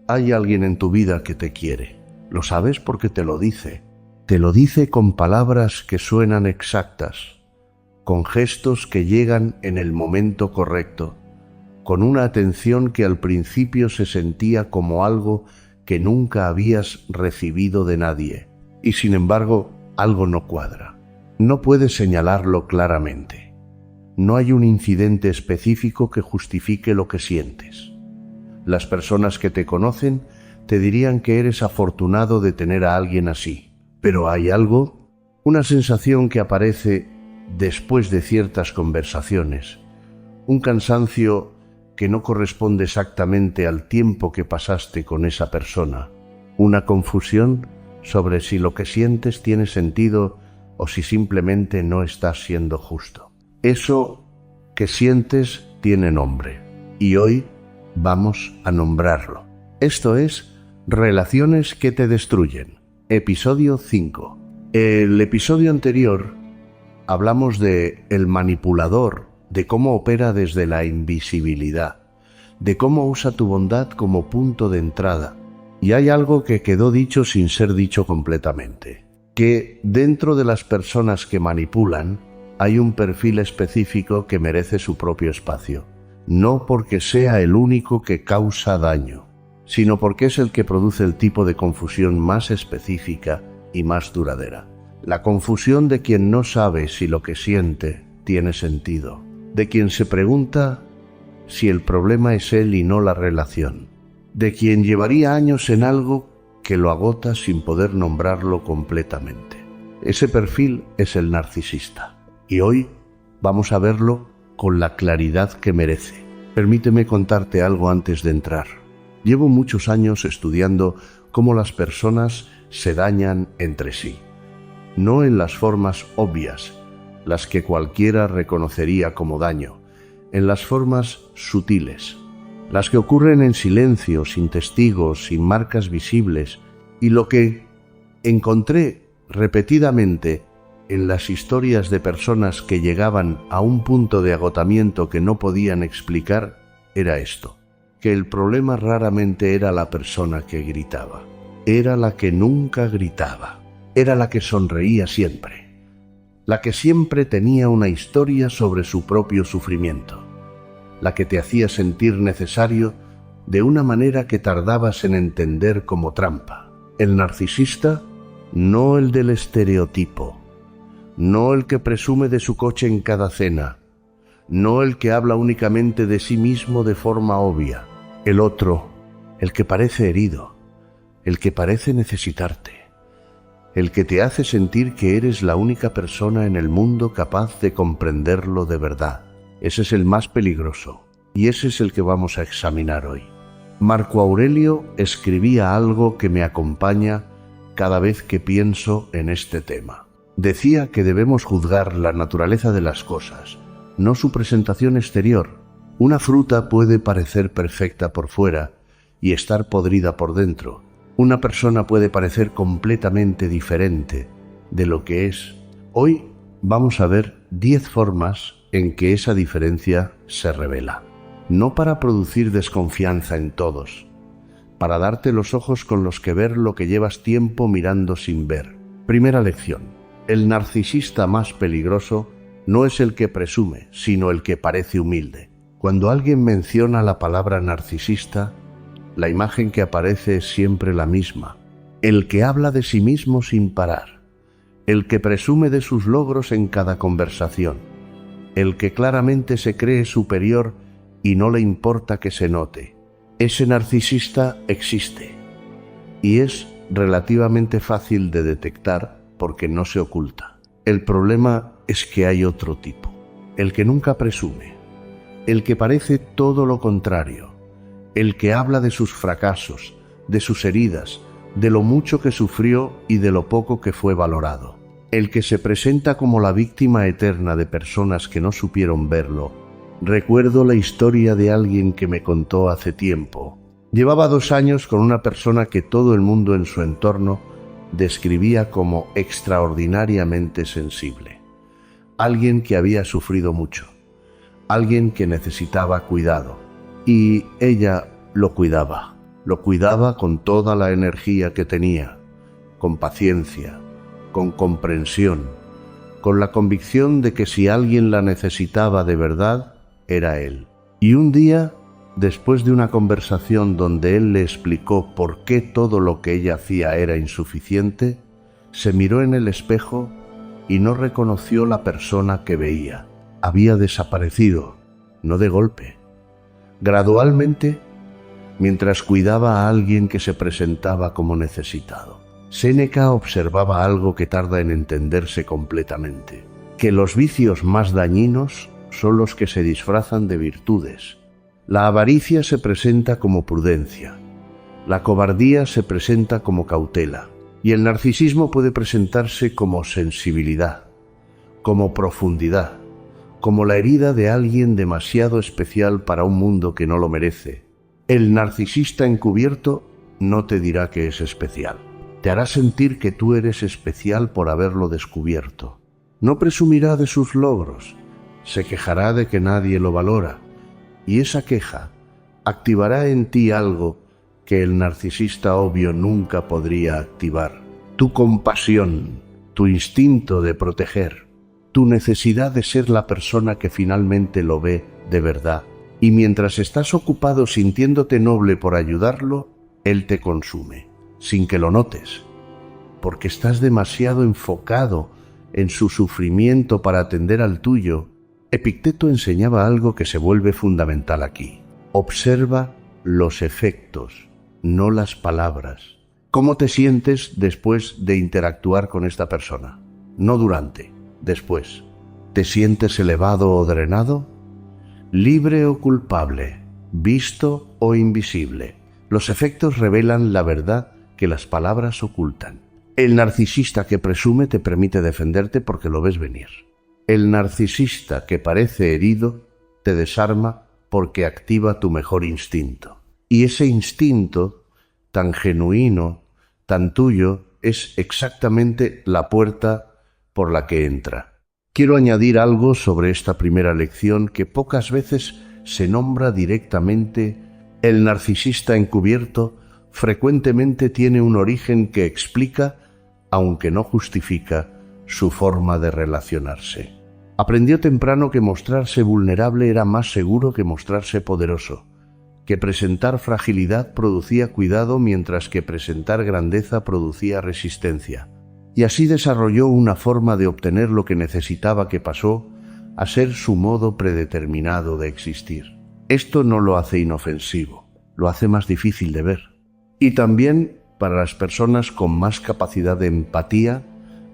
Hay alguien en tu vida que te quiere. Lo sabes porque te lo dice. Te lo dice con palabras que suenan exactas, con gestos que llegan en el momento correcto, con una atención que al principio se sentía como algo que nunca habías recibido de nadie. Y sin embargo, algo no cuadra. No puedes señalarlo claramente. No hay un incidente específico que justifique lo que sientes. Las personas que te conocen te dirían que eres afortunado de tener a alguien así. Pero hay algo, una sensación que aparece después de ciertas conversaciones, un cansancio que no corresponde exactamente al tiempo que pasaste con esa persona, una confusión sobre si lo que sientes tiene sentido o si simplemente no estás siendo justo. Eso que sientes tiene nombre y hoy vamos a nombrarlo. Esto es Relaciones que te destruyen, episodio 5. El episodio anterior hablamos de el manipulador, de cómo opera desde la invisibilidad, de cómo usa tu bondad como punto de entrada. Y hay algo que quedó dicho sin ser dicho completamente, que dentro de las personas que manipulan hay un perfil específico que merece su propio espacio, no porque sea el único que causa daño, sino porque es el que produce el tipo de confusión más específica y más duradera. La confusión de quien no sabe si lo que siente tiene sentido, de quien se pregunta si el problema es él y no la relación, de quien llevaría años en algo que lo agota sin poder nombrarlo completamente. Ese perfil es el narcisista, y hoy vamos a verlo con la claridad que merece. Permíteme contarte algo antes de entrar. Llevo muchos años estudiando cómo las personas se dañan entre sí. No en las formas obvias, las que cualquiera reconocería como daño, en las formas sutiles, las que ocurren en silencio, sin testigos, sin marcas visibles, y lo que encontré repetidamente en las historias de personas que llegaban a un punto de agotamiento que no podían explicar era esto, que el problema raramente era la persona que gritaba, era la que nunca gritaba. Era la que sonreía siempre, la que siempre tenía una historia sobre su propio sufrimiento, la que te hacía sentir necesario de una manera que tardabas en entender como trampa. El narcisista, no el del estereotipo, no el que presume de su coche en cada cena, no el que habla únicamente de sí mismo de forma obvia, el otro, el que parece herido, el que parece necesitarte, el que te hace sentir que eres la única persona en el mundo capaz de comprenderlo de verdad. Ese es el más peligroso, y ese es el que vamos a examinar hoy. Marco Aurelio escribía algo que me acompaña cada vez que pienso en este tema. Decía que debemos juzgar la naturaleza de las cosas, no su presentación exterior. Una fruta puede parecer perfecta por fuera y estar podrida por dentro. Una persona puede parecer completamente diferente de lo que es. Hoy vamos a ver 10 formas en que esa diferencia se revela. No para producir desconfianza en todos, para darte los ojos con los que ver lo que llevas tiempo mirando sin ver. Primera lección. El narcisista más peligroso no es el que presume, sino el que parece humilde. Cuando alguien menciona la palabra narcisista, la imagen que aparece es siempre la misma. El que habla de sí mismo sin parar. El que presume de sus logros en cada conversación. El que claramente se cree superior y no le importa que se note. Ese narcisista existe y es relativamente fácil de detectar porque no se oculta. El problema es que hay otro tipo. El que nunca presume. El que parece todo lo contrario. El que habla de sus fracasos, de sus heridas, de lo mucho que sufrió y de lo poco que fue valorado. El que se presenta como la víctima eterna de personas que no supieron verlo. Recuerdo la historia de alguien que me contó hace tiempo. Llevaba 2 años con una persona que todo el mundo en su entorno describía como extraordinariamente sensible. Alguien que había sufrido mucho. Alguien que necesitaba cuidado. Y ella lo cuidaba. Lo cuidaba con toda la energía que tenía, con paciencia, con comprensión, con la convicción de que si alguien la necesitaba de verdad, era él. Y un día, después de una conversación donde él le explicó por qué todo lo que ella hacía era insuficiente, se miró en el espejo y no reconoció la persona que veía. Había desaparecido, no de golpe. Gradualmente, mientras cuidaba a alguien que se presentaba como necesitado. Séneca observaba algo que tarda en entenderse completamente: que los vicios más dañinos son los que se disfrazan de virtudes. La avaricia se presenta como prudencia, la cobardía se presenta como cautela, y el narcisismo puede presentarse como sensibilidad, como profundidad, como la herida de alguien demasiado especial para un mundo que no lo merece. El narcisista encubierto no te dirá que es especial. Te hará sentir que tú eres especial por haberlo descubierto. No presumirá de sus logros, se quejará de que nadie lo valora, y esa queja activará en ti algo que el narcisista obvio nunca podría activar: tu compasión, tu instinto de proteger, tu necesidad de ser la persona que finalmente lo ve de verdad. Y mientras estás ocupado sintiéndote noble por ayudarlo, él te consume, sin que lo notes, porque estás demasiado enfocado en su sufrimiento para atender al tuyo. Epicteto enseñaba algo que se vuelve fundamental aquí: observa los efectos, no las palabras. ¿Cómo te sientes después de interactuar con esta persona? No durante, después. ¿Te sientes elevado o drenado? ¿Libre o culpable? ¿Visto o invisible? Los efectos revelan la verdad que las palabras ocultan. El narcisista que presume te permite defenderte porque lo ves venir. El narcisista que parece herido te desarma porque activa tu mejor instinto. Y ese instinto, tan genuino, tan tuyo, es exactamente la puerta por la que entra. Quiero añadir algo sobre esta primera lección que pocas veces se nombra directamente. El narcisista encubierto frecuentemente tiene un origen que explica, aunque no justifica, su forma de relacionarse. Aprendió temprano que mostrarse vulnerable era más seguro que mostrarse poderoso, que presentar fragilidad producía cuidado mientras que presentar grandeza producía resistencia. Y así desarrolló una forma de obtener lo que necesitaba que pasó a ser su modo predeterminado de existir. Esto no lo hace inofensivo, lo hace más difícil de ver. Y también, para las personas con más capacidad de empatía,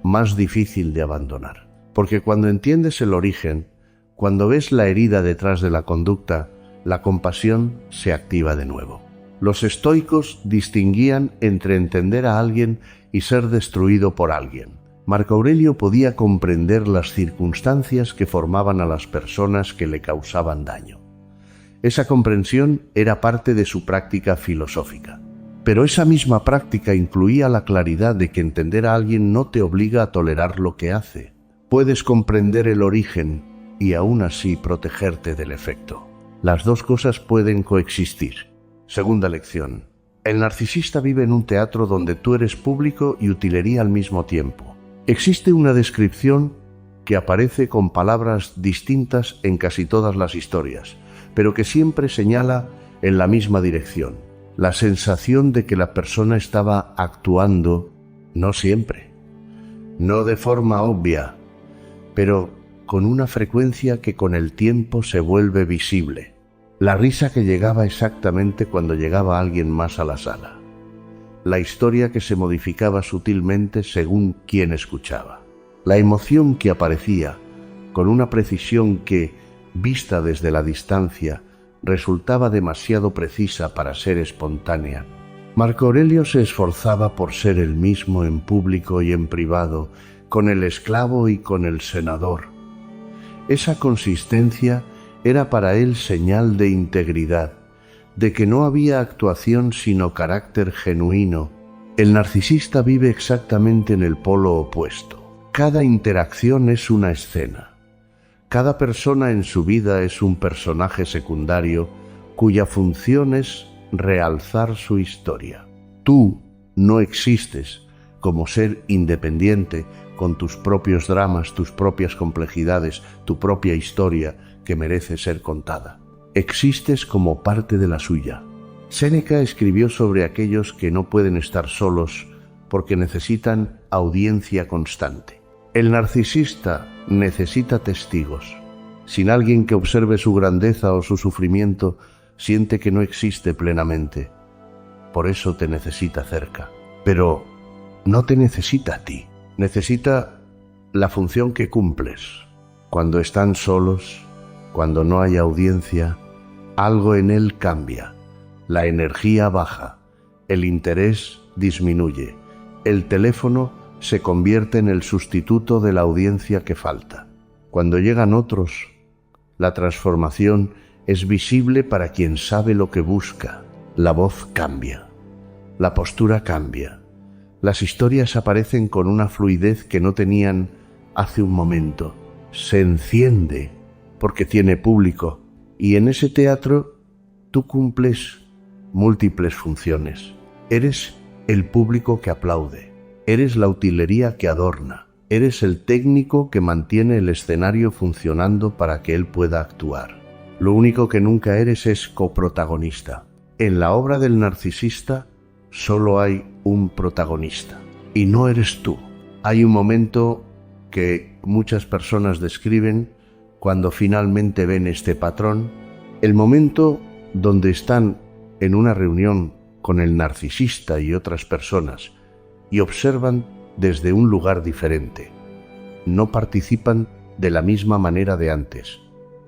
más difícil de abandonar. Porque cuando entiendes el origen, cuando ves la herida detrás de la conducta, la compasión se activa de nuevo. Los estoicos distinguían entre entender a alguien y ser destruido por alguien. Marco Aurelio podía comprender las circunstancias que formaban a las personas que le causaban daño. Esa comprensión era parte de su práctica filosófica. Pero esa misma práctica incluía la claridad de que entender a alguien no te obliga a tolerar lo que hace. Puedes comprender el origen y aún así protegerte del efecto. Las dos cosas pueden coexistir. Segunda lección. El narcisista vive en un teatro donde tú eres público y utilería al mismo tiempo. Existe una descripción que aparece con palabras distintas en casi todas las historias, pero que siempre señala en la misma dirección: la sensación de que la persona estaba actuando, no siempre, no de forma obvia, pero con una frecuencia que con el tiempo se vuelve visible. La risa que llegaba exactamente cuando llegaba alguien más a la sala. La historia que se modificaba sutilmente según quien escuchaba. La emoción que aparecía con una precisión que, vista desde la distancia, resultaba demasiado precisa para ser espontánea. Marco Aurelio se esforzaba por ser el mismo en público y en privado, con el esclavo y con el senador. Esa consistencia era para él señal de integridad, de que no había actuación sino carácter genuino. El narcisista vive exactamente en el polo opuesto. Cada interacción es una escena. Cada persona en su vida es un personaje secundario cuya función es realzar su historia. Tú no existes como ser independiente con tus propios dramas, tus propias complejidades, tu propia historia que merece ser contada. Existes como parte de la suya. Séneca escribió sobre aquellos que no pueden estar solos porque necesitan audiencia constante. El narcisista necesita testigos. Sin alguien que observe su grandeza o su sufrimiento, siente que no existe plenamente. Por eso te necesita cerca. Pero no te necesita a ti. Necesita la función que cumples. Cuando están solos, cuando no hay audiencia, algo en él cambia. La energía baja, el interés disminuye, el teléfono se convierte en el sustituto de la audiencia que falta. Cuando llegan otros, la transformación es visible para quien sabe lo que busca. La voz cambia, la postura cambia, las historias aparecen con una fluidez que no tenían hace un momento. Se enciende porque tiene público y en ese teatro tú cumples múltiples funciones. Eres el público que aplaude, eres la utilería que adorna, eres el técnico que mantiene el escenario funcionando para que él pueda actuar. Lo único que nunca eres es coprotagonista. En la obra del narcisista solo hay un protagonista y no eres tú. Hay un momento que muchas personas describen cuando finalmente ven este patrón, el momento donde están en una reunión con el narcisista y otras personas y observan desde un lugar diferente. No participan de la misma manera de antes.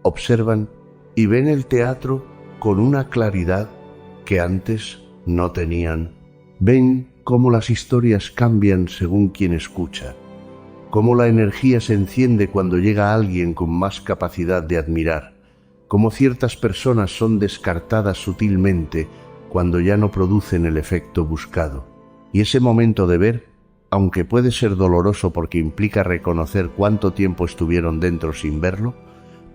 Observan y ven el teatro con una claridad que antes no tenían. Ven cómo las historias cambian según quien escucha, cómo la energía se enciende cuando llega alguien con más capacidad de admirar, cómo ciertas personas son descartadas sutilmente cuando ya no producen el efecto buscado. Y ese momento de ver, aunque puede ser doloroso porque implica reconocer cuánto tiempo estuvieron dentro sin verlo,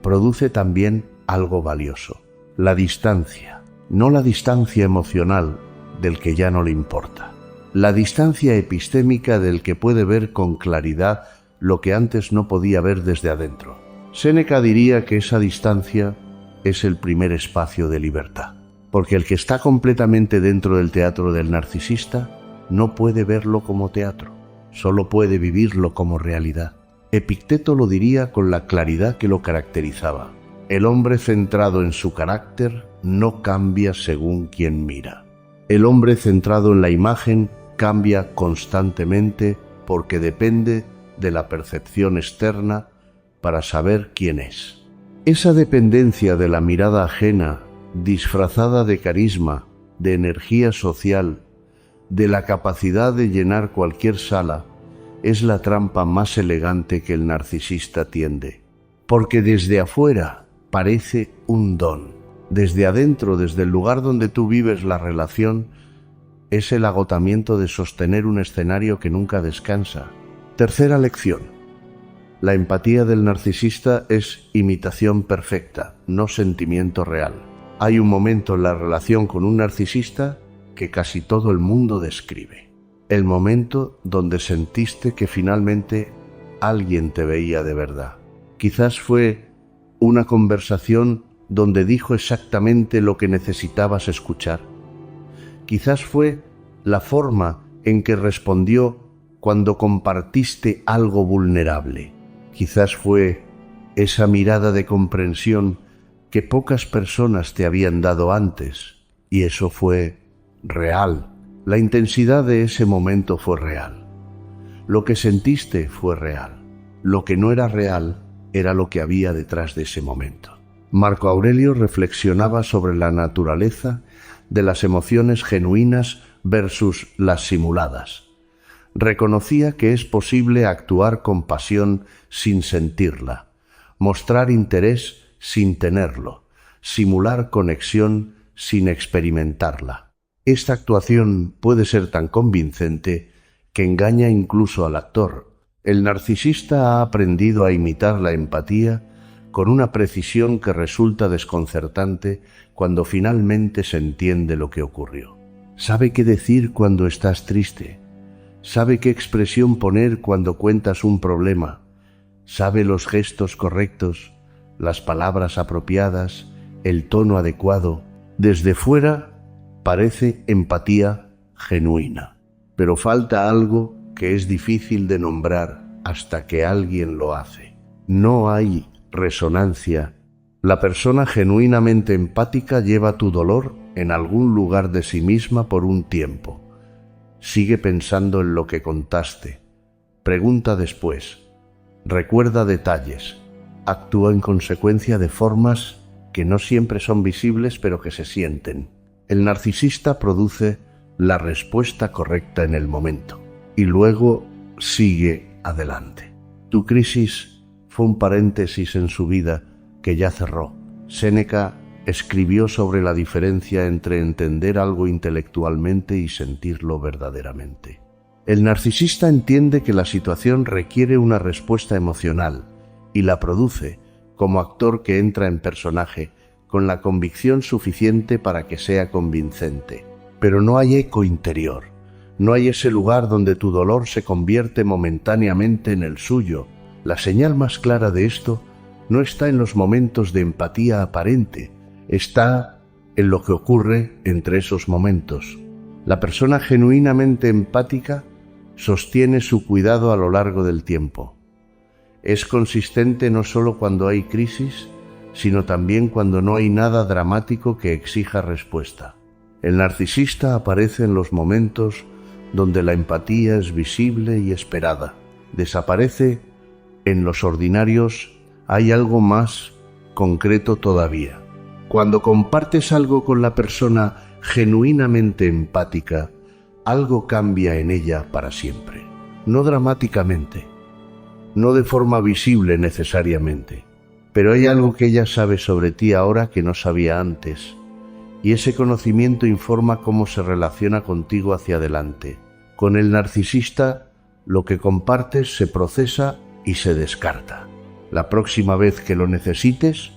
produce también algo valioso. La distancia, no la distancia emocional del que ya no le importa. La distancia epistémica del que puede ver con claridad lo que antes no podía ver desde adentro. Séneca diría que esa distancia es el primer espacio de libertad, porque el que está completamente dentro del teatro del narcisista no puede verlo como teatro, solo puede vivirlo como realidad. Epicteto lo diría con la claridad que lo caracterizaba. El hombre centrado en su carácter no cambia según quien mira. El hombre centrado en la imagen cambia constantemente porque depende de la percepción externa para saber quién es. Esa dependencia de la mirada ajena, disfrazada de carisma, de energía social, de la capacidad de llenar cualquier sala, es la trampa más elegante que el narcisista tiende. Porque desde afuera parece un don. Desde adentro, desde el lugar donde tú vives la relación, es el agotamiento de sostener un escenario que nunca descansa. Tercera lección. La empatía del narcisista es imitación perfecta, no sentimiento real. Hay un momento en la relación con un narcisista que casi todo el mundo describe. El momento donde sentiste que finalmente alguien te veía de verdad. Quizás fue una conversación donde dijo exactamente lo que necesitabas escuchar. Quizás fue la forma en que respondió cuando compartiste algo vulnerable. Quizás fue esa mirada de comprensión que pocas personas te habían dado antes, y eso fue real. La intensidad de ese momento fue real. Lo que sentiste fue real. Lo que no era real era lo que había detrás de ese momento. Marco Aurelio reflexionaba sobre la naturaleza de las emociones genuinas versus las simuladas. Reconocía que es posible actuar con pasión sin sentirla, mostrar interés sin tenerlo, simular conexión sin experimentarla. Esta actuación puede ser tan convincente que engaña incluso al actor. El narcisista ha aprendido a imitar la empatía con una precisión que resulta desconcertante cuando finalmente se entiende lo que ocurrió. Sabe qué decir cuando estás triste. Sabe qué expresión poner cuando cuentas un problema. Sabe los gestos correctos, las palabras apropiadas, el tono adecuado. Desde fuera parece empatía genuina, pero falta algo que es difícil de nombrar hasta que alguien lo hace. No hay resonancia. La persona genuinamente empática lleva tu dolor en algún lugar de sí misma por un tiempo. Sigue pensando en lo que contaste. Pregunta después. Recuerda detalles. Actúa en consecuencia de formas que no siempre son visibles pero que se sienten. El narcisista produce la respuesta correcta en el momento y luego sigue adelante. Tu crisis fue un paréntesis en su vida que ya cerró. Séneca escribió sobre la diferencia entre entender algo intelectualmente y sentirlo verdaderamente. El narcisista entiende que la situación requiere una respuesta emocional y la produce como actor que entra en personaje con la convicción suficiente para que sea convincente. Pero no hay eco interior, no hay ese lugar donde tu dolor se convierte momentáneamente en el suyo. La señal más clara de esto no está en los momentos de empatía aparente, está en lo que ocurre entre esos momentos. La persona genuinamente empática sostiene su cuidado a lo largo del tiempo. Es consistente no solo cuando hay crisis, sino también cuando no hay nada dramático que exija respuesta. El narcisista aparece en los momentos donde la empatía es visible y esperada. Desaparece en los ordinarios. Hay algo más concreto todavía. Cuando compartes algo con la persona genuinamente empática, algo cambia en ella para siempre. No dramáticamente, no de forma visible necesariamente, pero hay algo que ella sabe sobre ti ahora que no sabía antes, y ese conocimiento informa cómo se relaciona contigo hacia adelante. Con el narcisista, lo que compartes se procesa y se descarta. La próxima vez que lo necesites,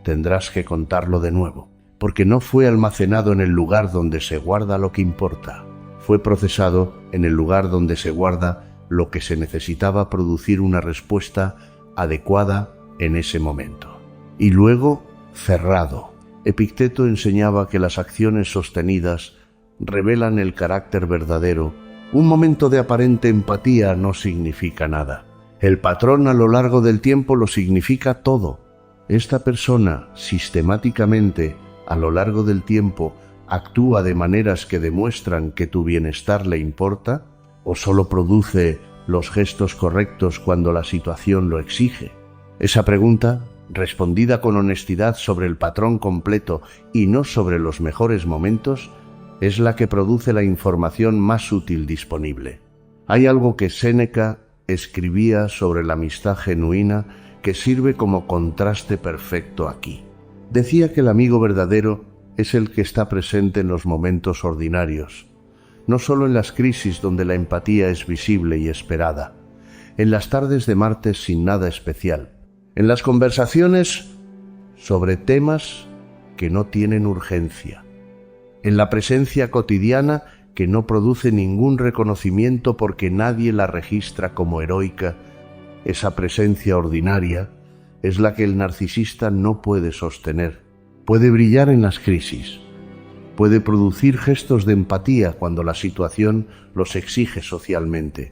tendrás que contarlo de nuevo, porque no fue almacenado en el lugar donde se guarda lo que importa. Fue procesado en el lugar donde se guarda lo que se necesitaba producir una respuesta adecuada en ese momento. Y luego, cerrado. Epicteto enseñaba que las acciones sostenidas revelan el carácter verdadero. Un momento de aparente empatía no significa nada. El patrón a lo largo del tiempo lo significa todo. Esta persona, sistemáticamente, a lo largo del tiempo, actúa de maneras que demuestran que tu bienestar le importa, o solo produce los gestos correctos cuando la situación lo exige. Esa pregunta, respondida con honestidad sobre el patrón completo y no sobre los mejores momentos, es la que produce la información más útil disponible. Hay algo que Séneca escribía sobre la amistad genuina que sirve como contraste perfecto aquí. Decía que el amigo verdadero es el que está presente en los momentos ordinarios, no solo en las crisis donde la empatía es visible y esperada, en las tardes de martes sin nada especial, en las conversaciones sobre temas que no tienen urgencia, en la presencia cotidiana que no produce ningún reconocimiento porque nadie la registra como heroica. Esa presencia ordinaria es la que el narcisista no puede sostener. Puede brillar en las crisis, puede producir gestos de empatía cuando la situación los exige socialmente,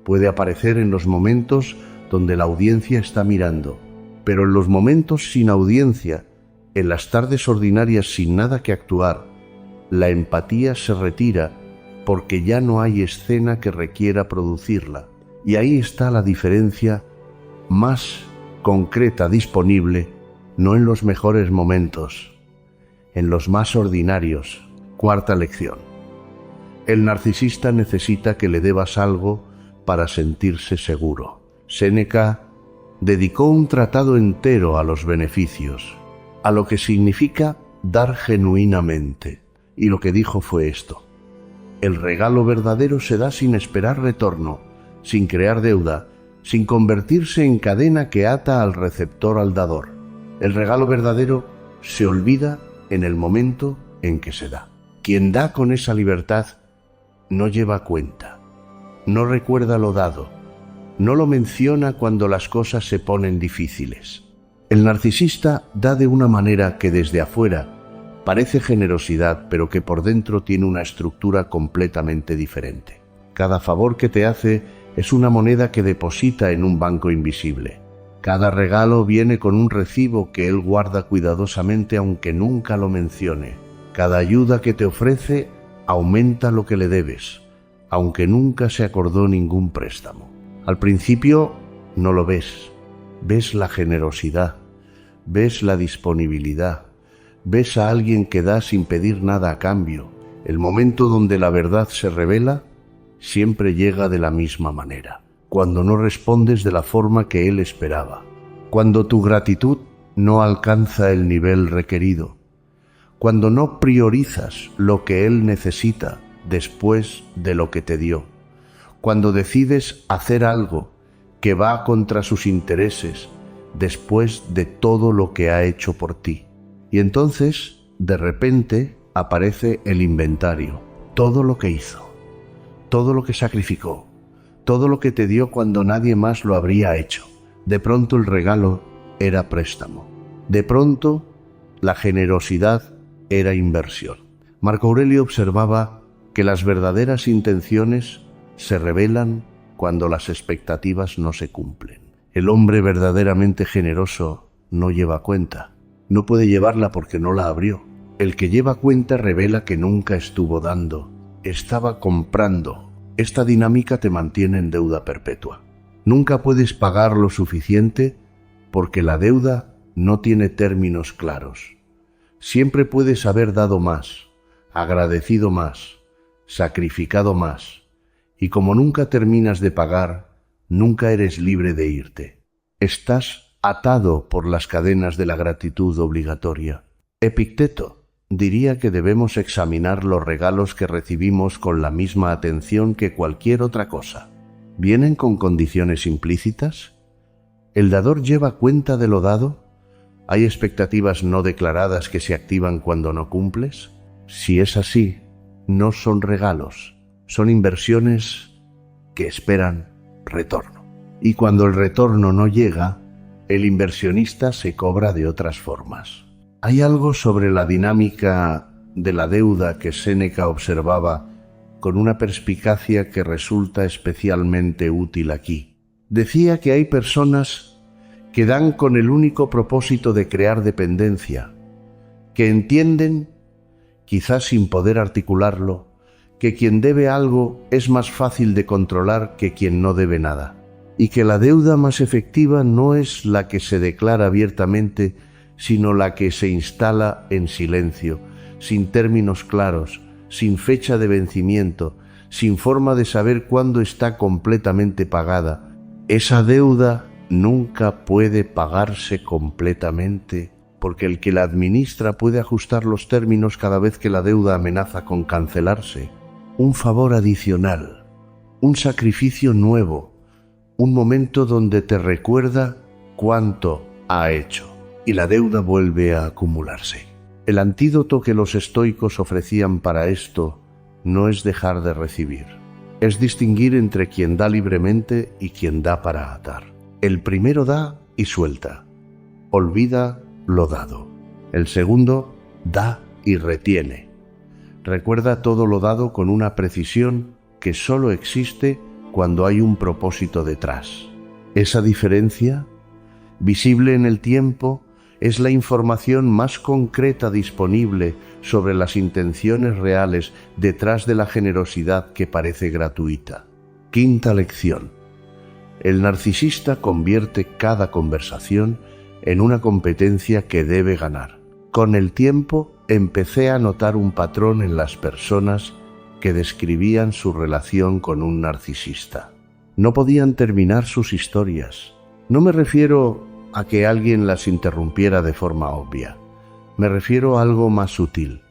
puede aparecer en los momentos donde la audiencia está mirando, pero en los momentos sin audiencia, en las tardes ordinarias sin nada que actuar, la empatía se retira porque ya no hay escena que requiera producirla. Y ahí está la diferencia más concreta disponible, no en los mejores momentos, en los más ordinarios. Cuarta lección. El narcisista necesita que le debas algo para sentirse seguro. Séneca dedicó un tratado entero a los beneficios, a lo que significa dar genuinamente. Y lo que dijo fue esto: el regalo verdadero se da sin esperar retorno, sin crear deuda, sin convertirse en cadena que ata al receptor al dador. El regalo verdadero se olvida en el momento en que se da. Quien da con esa libertad no lleva cuenta, no recuerda lo dado, no lo menciona cuando las cosas se ponen difíciles. El narcisista da de una manera que desde afuera parece generosidad, pero que por dentro tiene una estructura completamente diferente. Cada favor que te hace es una moneda que deposita en un banco invisible. Cada regalo viene con un recibo que él guarda cuidadosamente aunque nunca lo mencione. Cada ayuda que te ofrece aumenta lo que le debes, aunque nunca se acordó ningún préstamo. Al principio no lo ves, ves la generosidad, ves la disponibilidad, ves a alguien que da sin pedir nada a cambio. El momento donde la verdad se revela siempre llega de la misma manera, cuando no respondes de la forma que él esperaba, cuando tu gratitud no alcanza el nivel requerido, cuando no priorizas lo que él necesita después de lo que te dio, cuando decides hacer algo que va contra sus intereses después de todo lo que ha hecho por ti. Y entonces, de repente, aparece el inventario, todo lo que hizo, todo lo que sacrificó, todo lo que te dio cuando nadie más lo habría hecho. De pronto el regalo era préstamo. De pronto la generosidad era inversión. Marco Aurelio observaba que las verdaderas intenciones se revelan cuando las expectativas no se cumplen. El hombre verdaderamente generoso no lleva cuenta. No puede llevarla porque no la abrió. El que lleva cuenta revela que nunca estuvo dando, estaba comprando. Esta dinámica te mantiene en deuda perpetua. Nunca puedes pagar lo suficiente porque la deuda no tiene términos claros. Siempre puedes haber dado más, agradecido más, sacrificado más, y como nunca terminas de pagar, nunca eres libre de irte. Estás atado por las cadenas de la gratitud obligatoria. Epicteto diría que debemos examinar los regalos que recibimos con la misma atención que cualquier otra cosa. ¿Vienen con condiciones implícitas? ¿El dador lleva cuenta de lo dado? ¿Hay expectativas no declaradas que se activan cuando no cumples? Si es así, no son regalos, son inversiones que esperan retorno. Y cuando el retorno no llega, el inversionista se cobra de otras formas. Hay algo sobre la dinámica de la deuda que Séneca observaba con una perspicacia que resulta especialmente útil aquí. Decía que hay personas que dan con el único propósito de crear dependencia, que entienden, quizás sin poder articularlo, que quien debe algo es más fácil de controlar que quien no debe nada, y que la deuda más efectiva no es la que se declara abiertamente, sino la que se instala en silencio, sin términos claros, sin fecha de vencimiento, sin forma de saber cuándo está completamente pagada. Esa deuda nunca puede pagarse completamente, porque el que la administra puede ajustar los términos cada vez que la deuda amenaza con cancelarse. Un favor adicional, un sacrificio nuevo, un momento donde te recuerda cuánto ha hecho, y la deuda vuelve a acumularse. El antídoto que los estoicos ofrecían para esto no es dejar de recibir, es distinguir entre quien da libremente y quien da para atar. El primero da y suelta, olvida lo dado. El segundo da y retiene. Recuerda todo lo dado con una precisión que solo existe cuando hay un propósito detrás. Esa diferencia, visible en el tiempo, es la información más concreta disponible sobre las intenciones reales detrás de la generosidad que parece gratuita. Quinta lección. El narcisista convierte cada conversación en una competencia que debe ganar. Con el tiempo empecé a notar un patrón en las personas que describían su relación con un narcisista. No podían terminar sus historias. No me refiero a que alguien las interrumpiera de forma obvia. Me refiero a algo más sutil,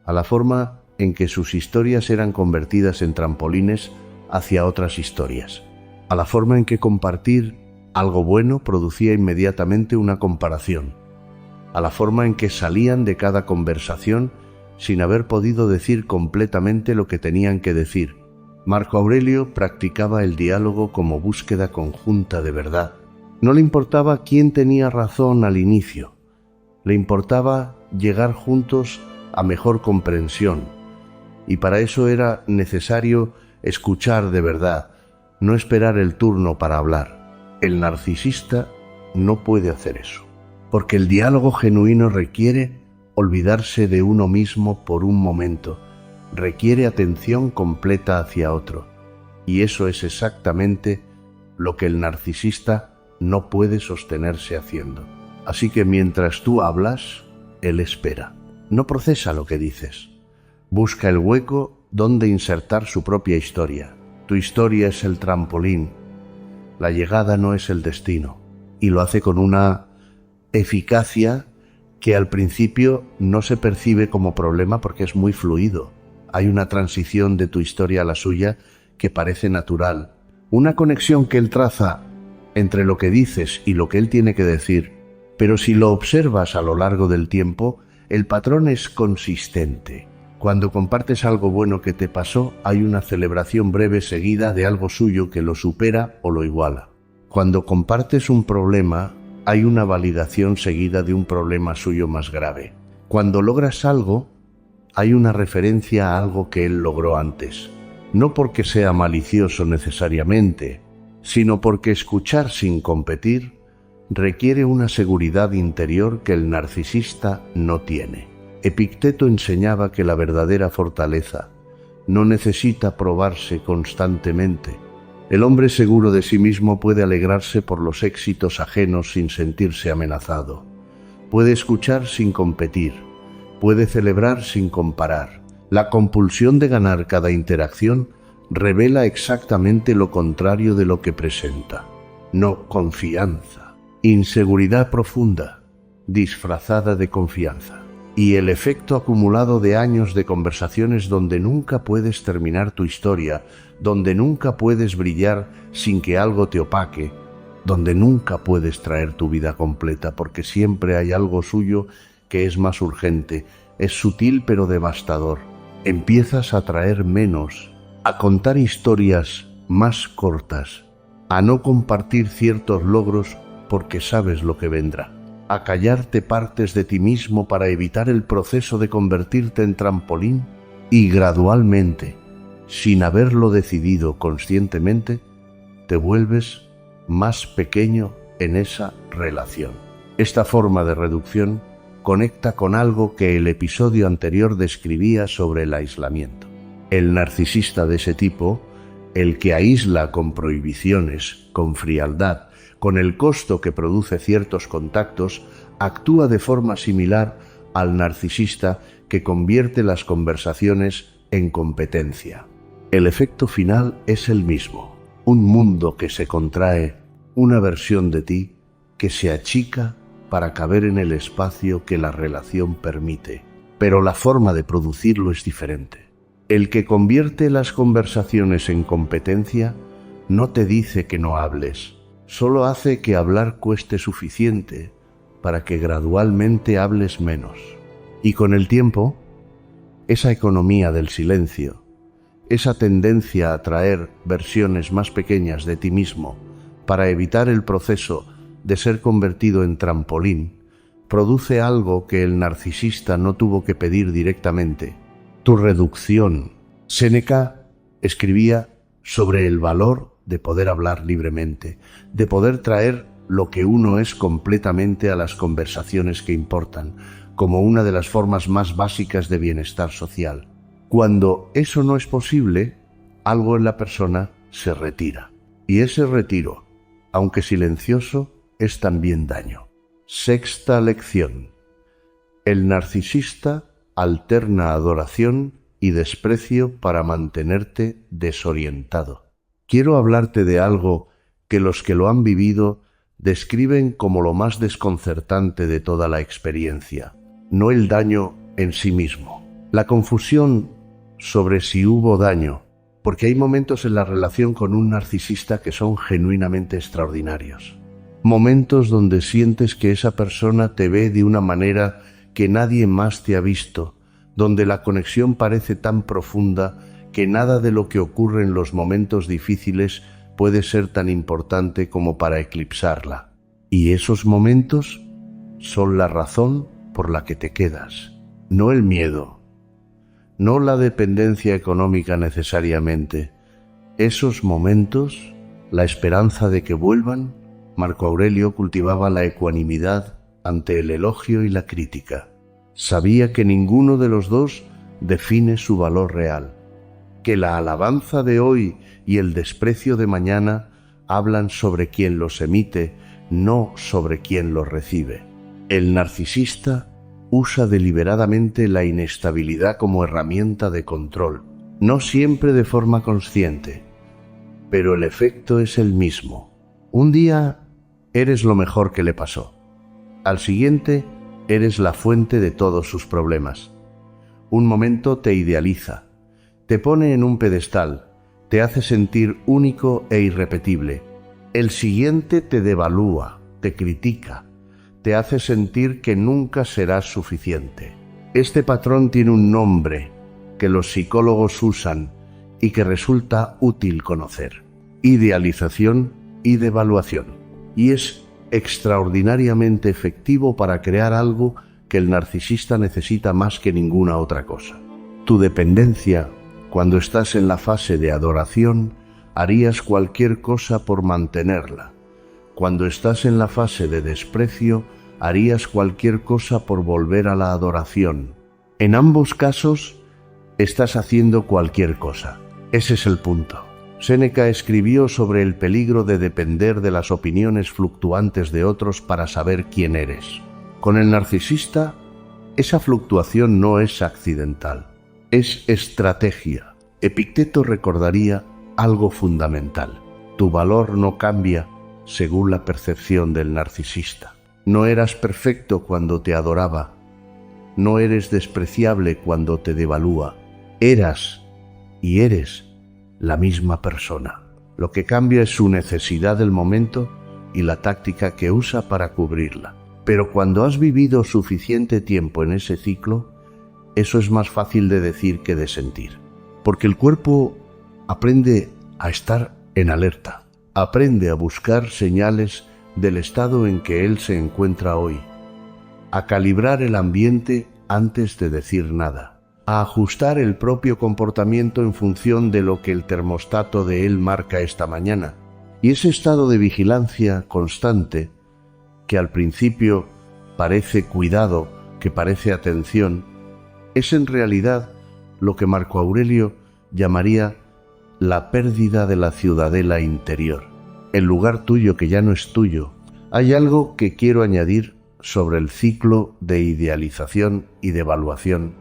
a la forma en que sus historias eran convertidas en trampolines hacia otras historias. a la forma en que compartir algo bueno producía inmediatamente una comparación, a la forma en que salían de cada conversación sin haber podido decir completamente lo que tenían que decir. Marco Aurelio practicaba el diálogo como búsqueda conjunta de verdad. No le importaba quién tenía razón al inicio, le importaba llegar juntos a mejor comprensión, y para eso era necesario escuchar de verdad, no esperar el turno para hablar. El narcisista no puede hacer eso, porque el diálogo genuino requiere olvidarse de uno mismo por un momento, requiere atención completa hacia otro, y eso es exactamente lo que el narcisista no puede sostenerse haciendo. Así que mientras tú hablas, él espera. No procesa lo que dices. Busca el hueco donde insertar su propia historia. Tu historia es el trampolín. La llegada no es el destino. Y lo hace con una eficacia que al principio no se percibe como problema porque es muy fluido. Hay una transición de tu historia a la suya que parece natural. Una conexión que él traza entre lo que dices y lo que él tiene que decir. Pero si lo observas a lo largo del tiempo, el patrón es consistente. Cuando compartes algo bueno que te pasó, hay una celebración breve seguida de algo suyo que lo supera o lo iguala. Cuando compartes un problema, hay una validación seguida de un problema suyo más grave. Cuando logras algo, hay una referencia a algo que él logró antes. No porque sea malicioso necesariamente, sino porque escuchar sin competir requiere una seguridad interior que el narcisista no tiene. Epicteto enseñaba que la verdadera fortaleza no necesita probarse constantemente. El hombre seguro de sí mismo puede alegrarse por los éxitos ajenos sin sentirse amenazado. Puede escuchar sin competir. Puede celebrar sin comparar. La compulsión de ganar cada interacción revela exactamente lo contrario de lo que presenta. No confianza. Inseguridad profunda, disfrazada de confianza. Y el efecto acumulado de años de conversaciones donde nunca puedes terminar tu historia, donde nunca puedes brillar sin que algo te opaque, donde nunca puedes traer tu vida completa porque siempre hay algo suyo que es más urgente, es sutil pero devastador. Empiezas a traer menos, a contar historias más cortas, a no compartir ciertos logros porque sabes lo que vendrá, a callarte partes de ti mismo para evitar el proceso de convertirte en trampolín y gradualmente, sin haberlo decidido conscientemente, te vuelves más pequeño en esa relación. Esta forma de reducción conecta con algo que el episodio anterior describía sobre el aislamiento. El narcisista de ese tipo, el que aísla con prohibiciones, con frialdad, con el costo que produce ciertos contactos, actúa de forma similar al narcisista que convierte las conversaciones en competencia. El efecto final es el mismo: un mundo que se contrae, una versión de ti que se achica para caber en el espacio que la relación permite. Pero la forma de producirlo es diferente. El que convierte las conversaciones en competencia no te dice que no hables, solo hace que hablar cueste suficiente para que gradualmente hables menos. Y con el tiempo, esa economía del silencio, esa tendencia a traer versiones más pequeñas de ti mismo para evitar el proceso de ser convertido en trampolín, produce algo que el narcisista no tuvo que pedir directamente: tu reducción. Séneca escribía sobre el valor de poder hablar libremente, de poder traer lo que uno es completamente a las conversaciones que importan, como una de las formas más básicas de bienestar social. Cuando eso no es posible, algo en la persona se retira. Y ese retiro, aunque silencioso, es también daño. Sexta lección. El narcisista alterna adoración y desprecio para mantenerte desorientado. Quiero hablarte de algo que los que lo han vivido describen como lo más desconcertante de toda la experiencia, no el daño en sí mismo. La confusión sobre si hubo daño, Porque hay momentos en la relación con un narcisista que son genuinamente extraordinarios. Momentos donde sientes que esa persona te ve de una manera que nadie más te ha visto, donde la conexión parece tan profunda que nada de lo que ocurre en los momentos difíciles puede ser tan importante como para eclipsarla. Y esos momentos son la razón por la que te quedas, no el miedo, no la dependencia económica necesariamente. Esos momentos, la esperanza de que vuelvan. Marco Aurelio cultivaba la ecuanimidad ante el elogio y la crítica. Sabía que ninguno de los dos define su valor real, que la alabanza de hoy y el desprecio de mañana hablan sobre quien los emite, no sobre quien los recibe. El narcisista usa deliberadamente la inestabilidad como herramienta de control, no siempre de forma consciente, pero el efecto es el mismo. Un día eres lo mejor que le pasó. Al siguiente, eres la fuente de todos sus problemas. Un momento te idealiza, te pone en un pedestal, te hace sentir único e irrepetible. El siguiente te devalúa, te critica, te hace sentir que nunca serás suficiente. Este patrón tiene un nombre que los psicólogos usan y que resulta útil conocer: idealización y devaluación. Y es extraordinariamente efectivo para crear algo que el narcisista necesita más que ninguna otra cosa. Tu dependencia, cuando estás en la fase de adoración, harías cualquier cosa por mantenerla. Cuando estás en la fase de desprecio, harías cualquier cosa por volver a la adoración. En ambos casos, estás haciendo cualquier cosa. Ese es el punto. Séneca escribió sobre el peligro de depender de las opiniones fluctuantes de otros para saber quién eres. Con el narcisista, esa fluctuación no es accidental, es estrategia. Epicteto recordaría algo fundamental: tu valor no cambia según la percepción del narcisista. No eras perfecto cuando te adoraba, no eres despreciable cuando te devalúa. Eras y eres la misma persona. Lo que cambia es su necesidad del momento y la táctica que usa para cubrirla. Pero cuando has vivido suficiente tiempo en ese ciclo, eso es más fácil de decir que de sentir. Porque el cuerpo aprende a estar en alerta, aprende a buscar señales del estado en que él se encuentra hoy, a calibrar el ambiente antes de decir nada, a ajustar el propio comportamiento en función de lo que el termostato de él marca esta mañana. Y ese estado de vigilancia constante, que al principio parece cuidado, que parece atención, es en realidad lo que Marco Aurelio llamaría la pérdida de la ciudadela interior, el lugar tuyo que ya no es tuyo. Hay algo que quiero añadir sobre el ciclo de idealización y devaluación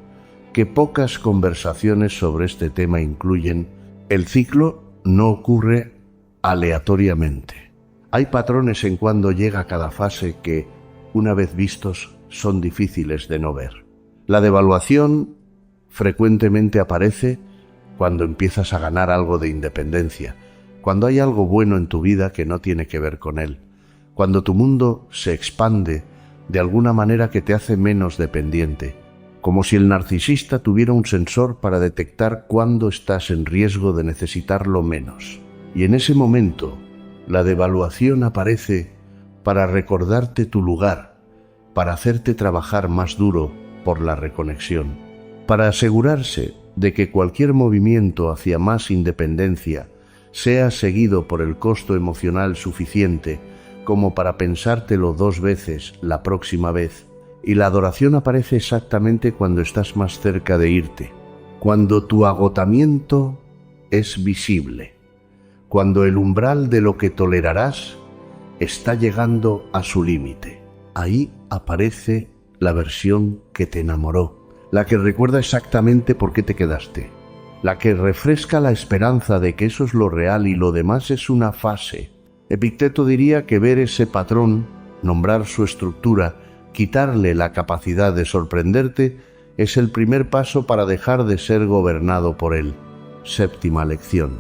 que pocas conversaciones sobre este tema incluyen. El ciclo no ocurre aleatoriamente. Hay patrones en cuando llega cada fase que, una vez vistos, son difíciles de no ver. La devaluación frecuentemente aparece cuando empiezas a ganar algo de independencia, cuando hay algo bueno en tu vida que no tiene que ver con él, cuando tu mundo se expande de alguna manera que te hace menos dependiente, como si el narcisista tuviera un sensor para detectar cuándo estás en riesgo de necesitarlo menos. Y en ese momento, la devaluación aparece para recordarte tu lugar, para hacerte trabajar más duro por la reconexión, para asegurarse de que cualquier movimiento hacia más independencia sea seguido por el costo emocional suficiente como para pensártelo 2 veces la próxima vez. Y la adoración aparece exactamente cuando estás más cerca de irte, cuando tu agotamiento es visible, cuando el umbral de lo que tolerarás está llegando a su límite. Ahí aparece la versión que te enamoró, la que recuerda exactamente por qué te quedaste, la que refresca la esperanza de que eso es lo real y lo demás es una fase. Epicteto diría que ver ese patrón, nombrar su estructura, quitarle la capacidad de sorprenderte, es el primer paso para dejar de ser gobernado por él. Séptima lección.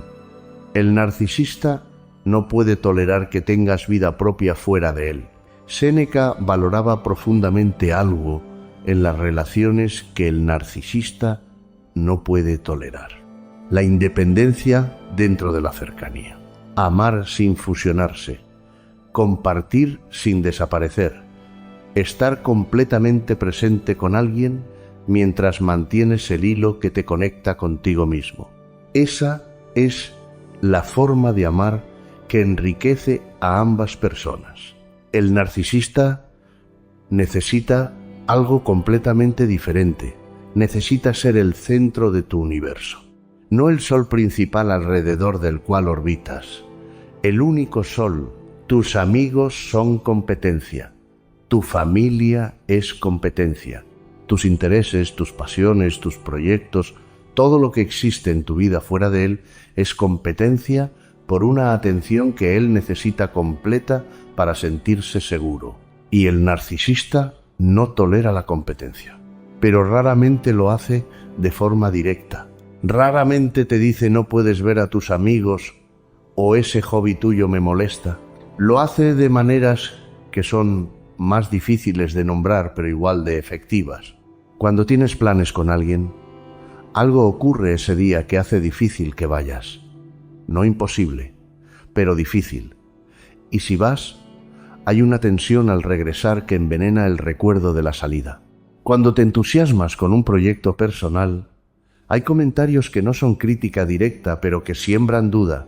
El narcisista no puede tolerar que tengas vida propia fuera de él. Séneca valoraba profundamente algo en las relaciones que el narcisista no puede tolerar: la independencia dentro de la cercanía, amar sin fusionarse, compartir sin desaparecer, estar completamente presente con alguien mientras mantienes el hilo que te conecta contigo mismo. Esa es la forma de amar que enriquece a ambas personas. El narcisista necesita algo completamente diferente. Necesita ser el centro de tu universo, no el sol principal alrededor del cual orbitas. El único sol. Tus amigos son competencia. Tu familia es competencia. Tus intereses, tus pasiones, tus proyectos, todo lo que existe en tu vida fuera de él es competencia por una atención que él necesita completa para sentirse seguro. Y el narcisista no tolera la competencia, pero raramente lo hace de forma directa. Raramente te dice: no puedes ver a tus amigos, o ese hobby tuyo me molesta. Lo hace de maneras que son más difíciles de nombrar, pero igual de efectivas. Cuando tienes planes con alguien, algo ocurre ese día que hace difícil que vayas. No imposible, pero difícil. Y si vas, hay una tensión al regresar que envenena el recuerdo de la salida. Cuando te entusiasmas con un proyecto personal, hay comentarios que no son crítica directa, pero que siembran duda.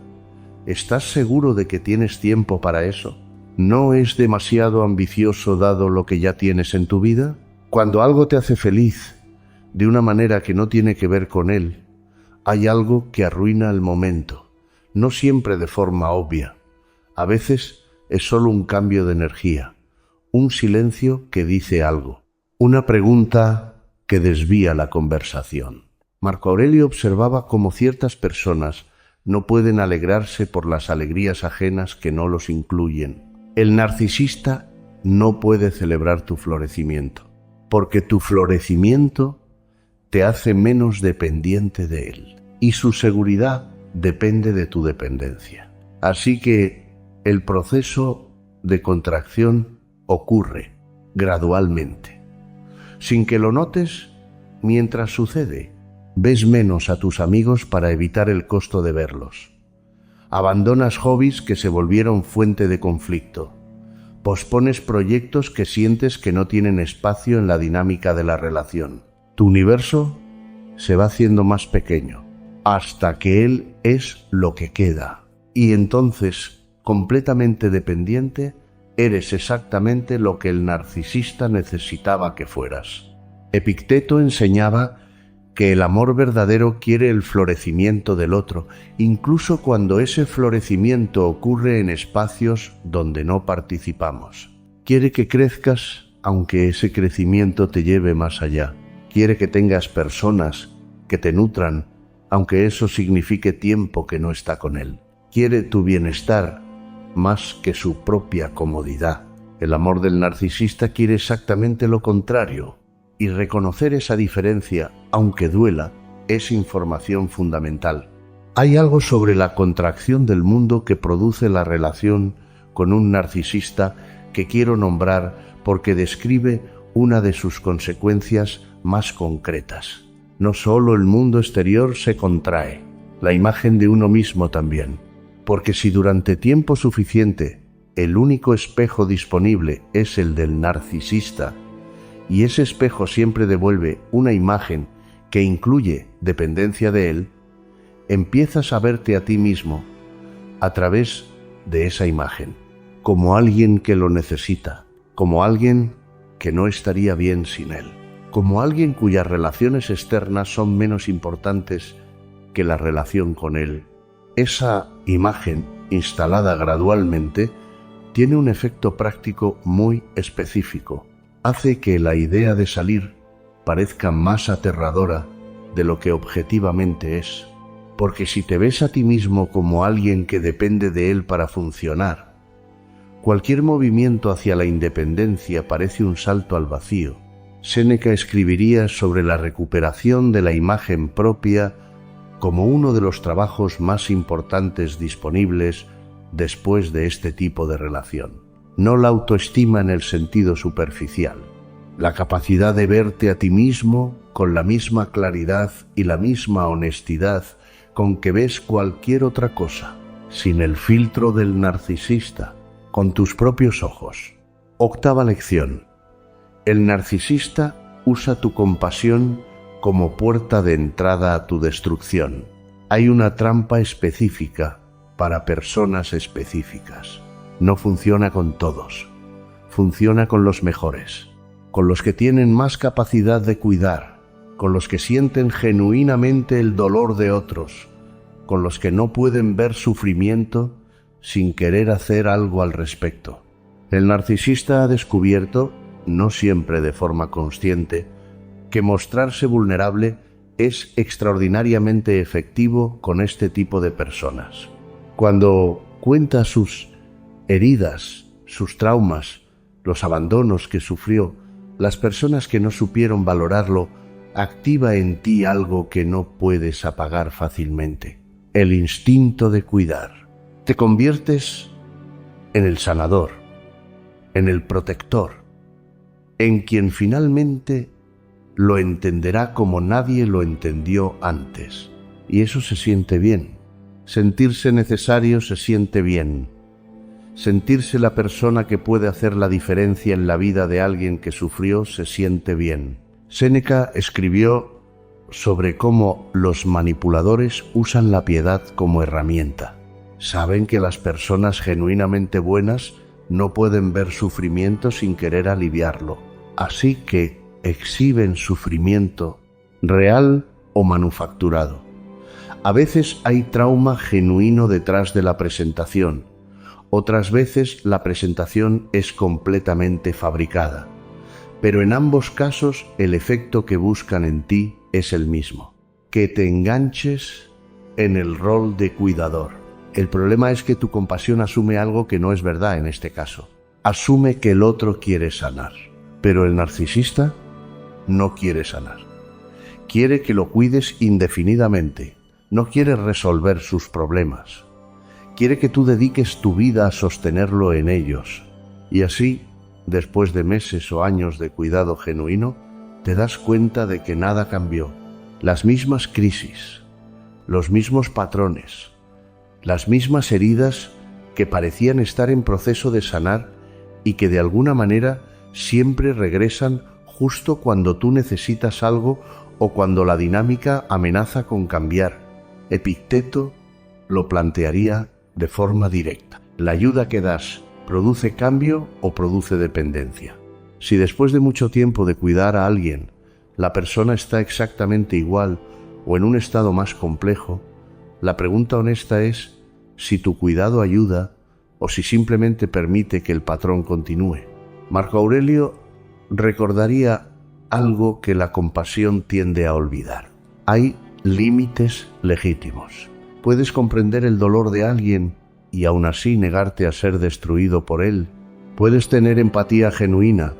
¿Estás seguro de que tienes tiempo para eso? ¿No es demasiado ambicioso dado lo que ya tienes en tu vida? Cuando algo te hace feliz de una manera que no tiene que ver con él, hay algo que arruina el momento, no siempre de forma obvia. A veces es solo un cambio de energía, un silencio que dice algo, una pregunta que desvía la conversación. Marco Aurelio observaba cómo ciertas personas no pueden alegrarse por las alegrías ajenas que no los incluyen. El narcisista no puede celebrar tu florecimiento, porque tu florecimiento te hace menos dependiente de él, y su seguridad depende de tu dependencia. Así que el proceso de contracción ocurre gradualmente, sin que lo notes. Mientras sucede, ves menos a tus amigos para evitar el costo de verlos. Abandonas hobbies que se volvieron fuente de conflicto. Pospones proyectos que sientes que no tienen espacio en la dinámica de la relación. Tu universo se va haciendo más pequeño, hasta que él es lo que queda. Y entonces, completamente dependiente, eres exactamente lo que el narcisista necesitaba que fueras. Epicteto enseñaba que el amor verdadero quiere el florecimiento del otro, incluso cuando ese florecimiento ocurre en espacios donde no participamos. Quiere que crezcas, aunque ese crecimiento te lleve más allá. Quiere que tengas personas que te nutran, aunque eso signifique tiempo que no está con él. Quiere tu bienestar más que su propia comodidad. El amor del narcisista quiere exactamente lo contrario. Y reconocer esa diferencia, aunque duela, es información fundamental. Hay algo sobre la contracción del mundo que produce la relación con un narcisista que quiero nombrar porque describe una de sus consecuencias más concretas. No solo el mundo exterior se contrae, la imagen de uno mismo también. Porque si durante tiempo suficiente el único espejo disponible es el del narcisista, y ese espejo siempre devuelve una imagen que incluye dependencia de él, empiezas a verte a ti mismo a través de esa imagen, como alguien que lo necesita, como alguien que no estaría bien sin él, como alguien cuyas relaciones externas son menos importantes que la relación con él. Esa imagen, instalada gradualmente, tiene un efecto práctico muy específico. Hace que la idea de salir parezca más aterradora de lo que objetivamente es. Porque si te ves a ti mismo como alguien que depende de él para funcionar, cualquier movimiento hacia la independencia parece un salto al vacío. Séneca escribiría sobre la recuperación de la imagen propia como uno de los trabajos más importantes disponibles después de este tipo de relación. No la autoestima en el sentido superficial, la capacidad de verte a ti mismo con la misma claridad y la misma honestidad con que ves cualquier otra cosa, sin el filtro del narcisista, con tus propios ojos. Octava lección. El narcisista usa tu compasión como puerta de entrada a tu destrucción. Hay una trampa específica para personas específicas. No funciona con todos. Funciona con los mejores, con los que tienen más capacidad de cuidar, con los que sienten genuinamente el dolor de otros, con los que no pueden ver sufrimiento sin querer hacer algo al respecto. El narcisista ha descubierto, no siempre de forma consciente, que mostrarse vulnerable es extraordinariamente efectivo con este tipo de personas. Cuando cuenta sus heridas, sus traumas, los abandonos que sufrió, las personas que no supieron valorarlo, activa en ti algo que no puedes apagar fácilmente: el instinto de cuidar. Te conviertes en el sanador, en el protector, en quien finalmente lo entenderá como nadie lo entendió antes. Y eso se siente bien. Sentirse necesario se siente bien. Sentirse la persona que puede hacer la diferencia en la vida de alguien que sufrió se siente bien. Séneca escribió sobre cómo los manipuladores usan la piedad como herramienta. Saben que las personas genuinamente buenas no pueden ver sufrimiento sin querer aliviarlo. Así que exhiben sufrimiento, real o manufacturado. A veces hay trauma genuino detrás de la presentación. Otras veces la presentación es completamente fabricada. Pero en ambos casos el efecto que buscan en ti es el mismo: que te enganches en el rol de cuidador. El problema es que tu compasión asume algo que no es verdad en este caso. Asume que el otro quiere sanar. Pero el narcisista no quiere sanar. Quiere que lo cuides indefinidamente. No quiere resolver sus problemas. Quiere que tú dediques tu vida a sostenerlo en ellos. Y así, después de meses o años de cuidado genuino, te das cuenta de que nada cambió. Las mismas crisis, los mismos patrones, las mismas heridas que parecían estar en proceso de sanar y que de alguna manera siempre regresan justo cuando tú necesitas algo o cuando la dinámica amenaza con cambiar. Epicteto lo plantearía de forma directa: la ayuda que das ¿produce cambio o produce dependencia? Si después de mucho tiempo de cuidar a alguien, la persona está exactamente igual o en un estado más complejo, la pregunta honesta es si tu cuidado ayuda o si simplemente permite que el patrón continúe. Marco Aurelio recordaría algo que la compasión tiende a olvidar: hay límites legítimos. Puedes comprender el dolor de alguien y aún así negarte a ser destruido por él. Puedes tener empatía genuina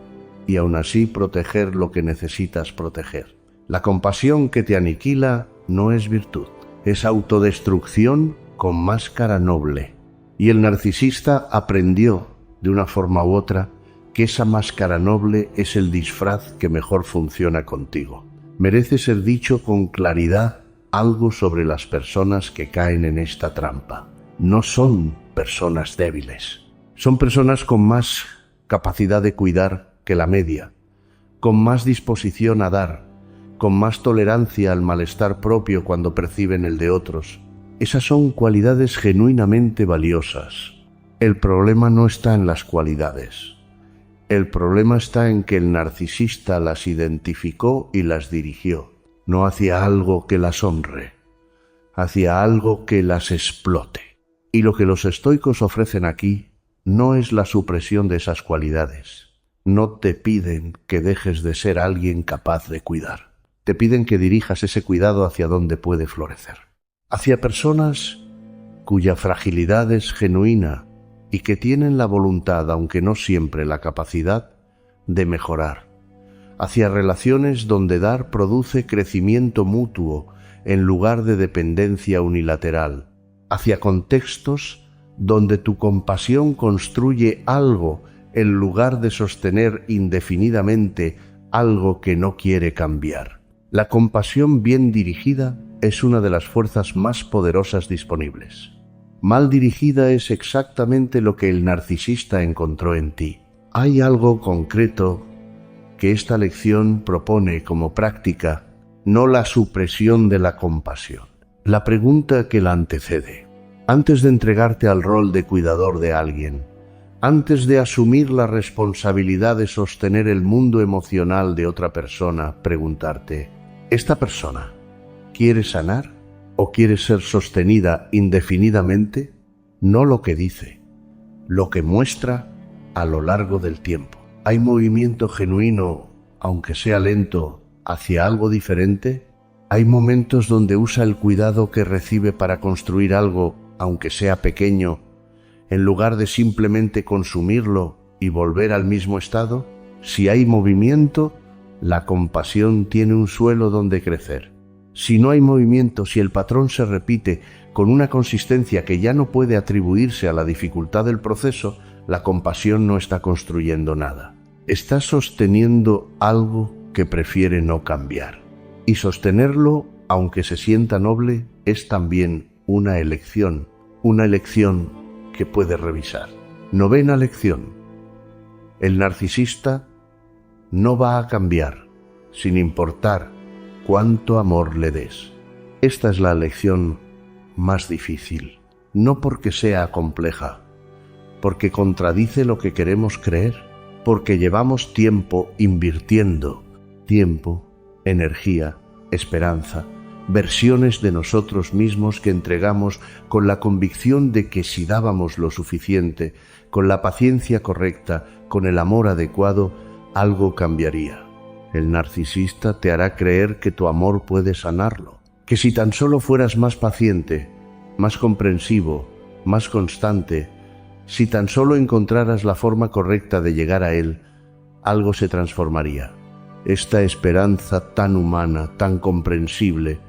y aún así proteger lo que necesitas proteger. La compasión que te aniquila no es virtud, es autodestrucción con máscara noble. Y el narcisista aprendió, de una forma u otra, que esa máscara noble es el disfraz que mejor funciona contigo. Merece ser dicho con claridad algo sobre las personas que caen en esta trampa. No son personas débiles. Son personas con más capacidad de cuidar que la media, con más disposición a dar, con más tolerancia al malestar propio cuando perciben el de otros. Esas son cualidades genuinamente valiosas. El problema no está en las cualidades. El problema está en que el narcisista las identificó y las dirigió, no hacia algo que las honre, hacia algo que las explote. Y lo que los estoicos ofrecen aquí no es la supresión de esas cualidades. No te piden que dejes de ser alguien capaz de cuidar. Te piden que dirijas ese cuidado hacia donde puede florecer. Hacia personas cuya fragilidad es genuina y que tienen la voluntad, aunque no siempre la capacidad, de mejorar. Hacia relaciones donde dar produce crecimiento mutuo en lugar de dependencia unilateral, hacia contextos donde tu compasión construye algo en lugar de sostener indefinidamente algo que no quiere cambiar. La compasión bien dirigida es una de las fuerzas más poderosas disponibles. Mal dirigida es exactamente lo que el narcisista encontró en ti. Hay algo concreto que esta lección propone como práctica, no la supresión de la compasión. La pregunta que la antecede. Antes de entregarte al rol de cuidador de alguien, antes de asumir la responsabilidad de sostener el mundo emocional de otra persona, preguntarte, ¿esta persona quiere sanar o quiere ser sostenida indefinidamente? No lo que dice, lo que muestra a lo largo del tiempo. ¿Hay movimiento genuino, aunque sea lento, hacia algo diferente? ¿Hay momentos donde usa el cuidado que recibe para construir algo, aunque sea pequeño, en lugar de simplemente consumirlo y volver al mismo estado? Si hay movimiento, la compasión tiene un suelo donde crecer. Si no hay movimiento, si el patrón se repite con una consistencia que ya no puede atribuirse a la dificultad del proceso, la compasión no está construyendo nada. Está sosteniendo algo que prefiere no cambiar. Y sostenerlo, aunque se sienta noble, es también una elección que puede revisar. Novena lección. El narcisista no va a cambiar, sin importar cuánto amor le des. Esta es la lección más difícil, no porque sea compleja, porque contradice lo que queremos creer, porque llevamos tiempo invirtiendo, tiempo, energía, esperanza, versiones de nosotros mismos que entregamos con la convicción de que si dábamos lo suficiente, con la paciencia correcta, con el amor adecuado, algo cambiaría. El narcisista te hará creer que tu amor puede sanarlo, que si tan solo fueras más paciente, más comprensivo, más constante, si tan solo encontraras la forma correcta de llegar a él, algo se transformaría. Esta esperanza tan humana, tan comprensible,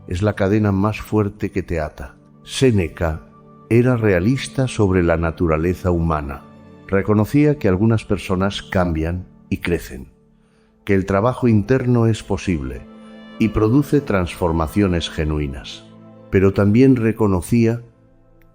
es la cadena más fuerte que te ata. Séneca era realista sobre la naturaleza humana. Reconocía que algunas personas cambian y crecen, que el trabajo interno es posible y produce transformaciones genuinas. Pero también reconocía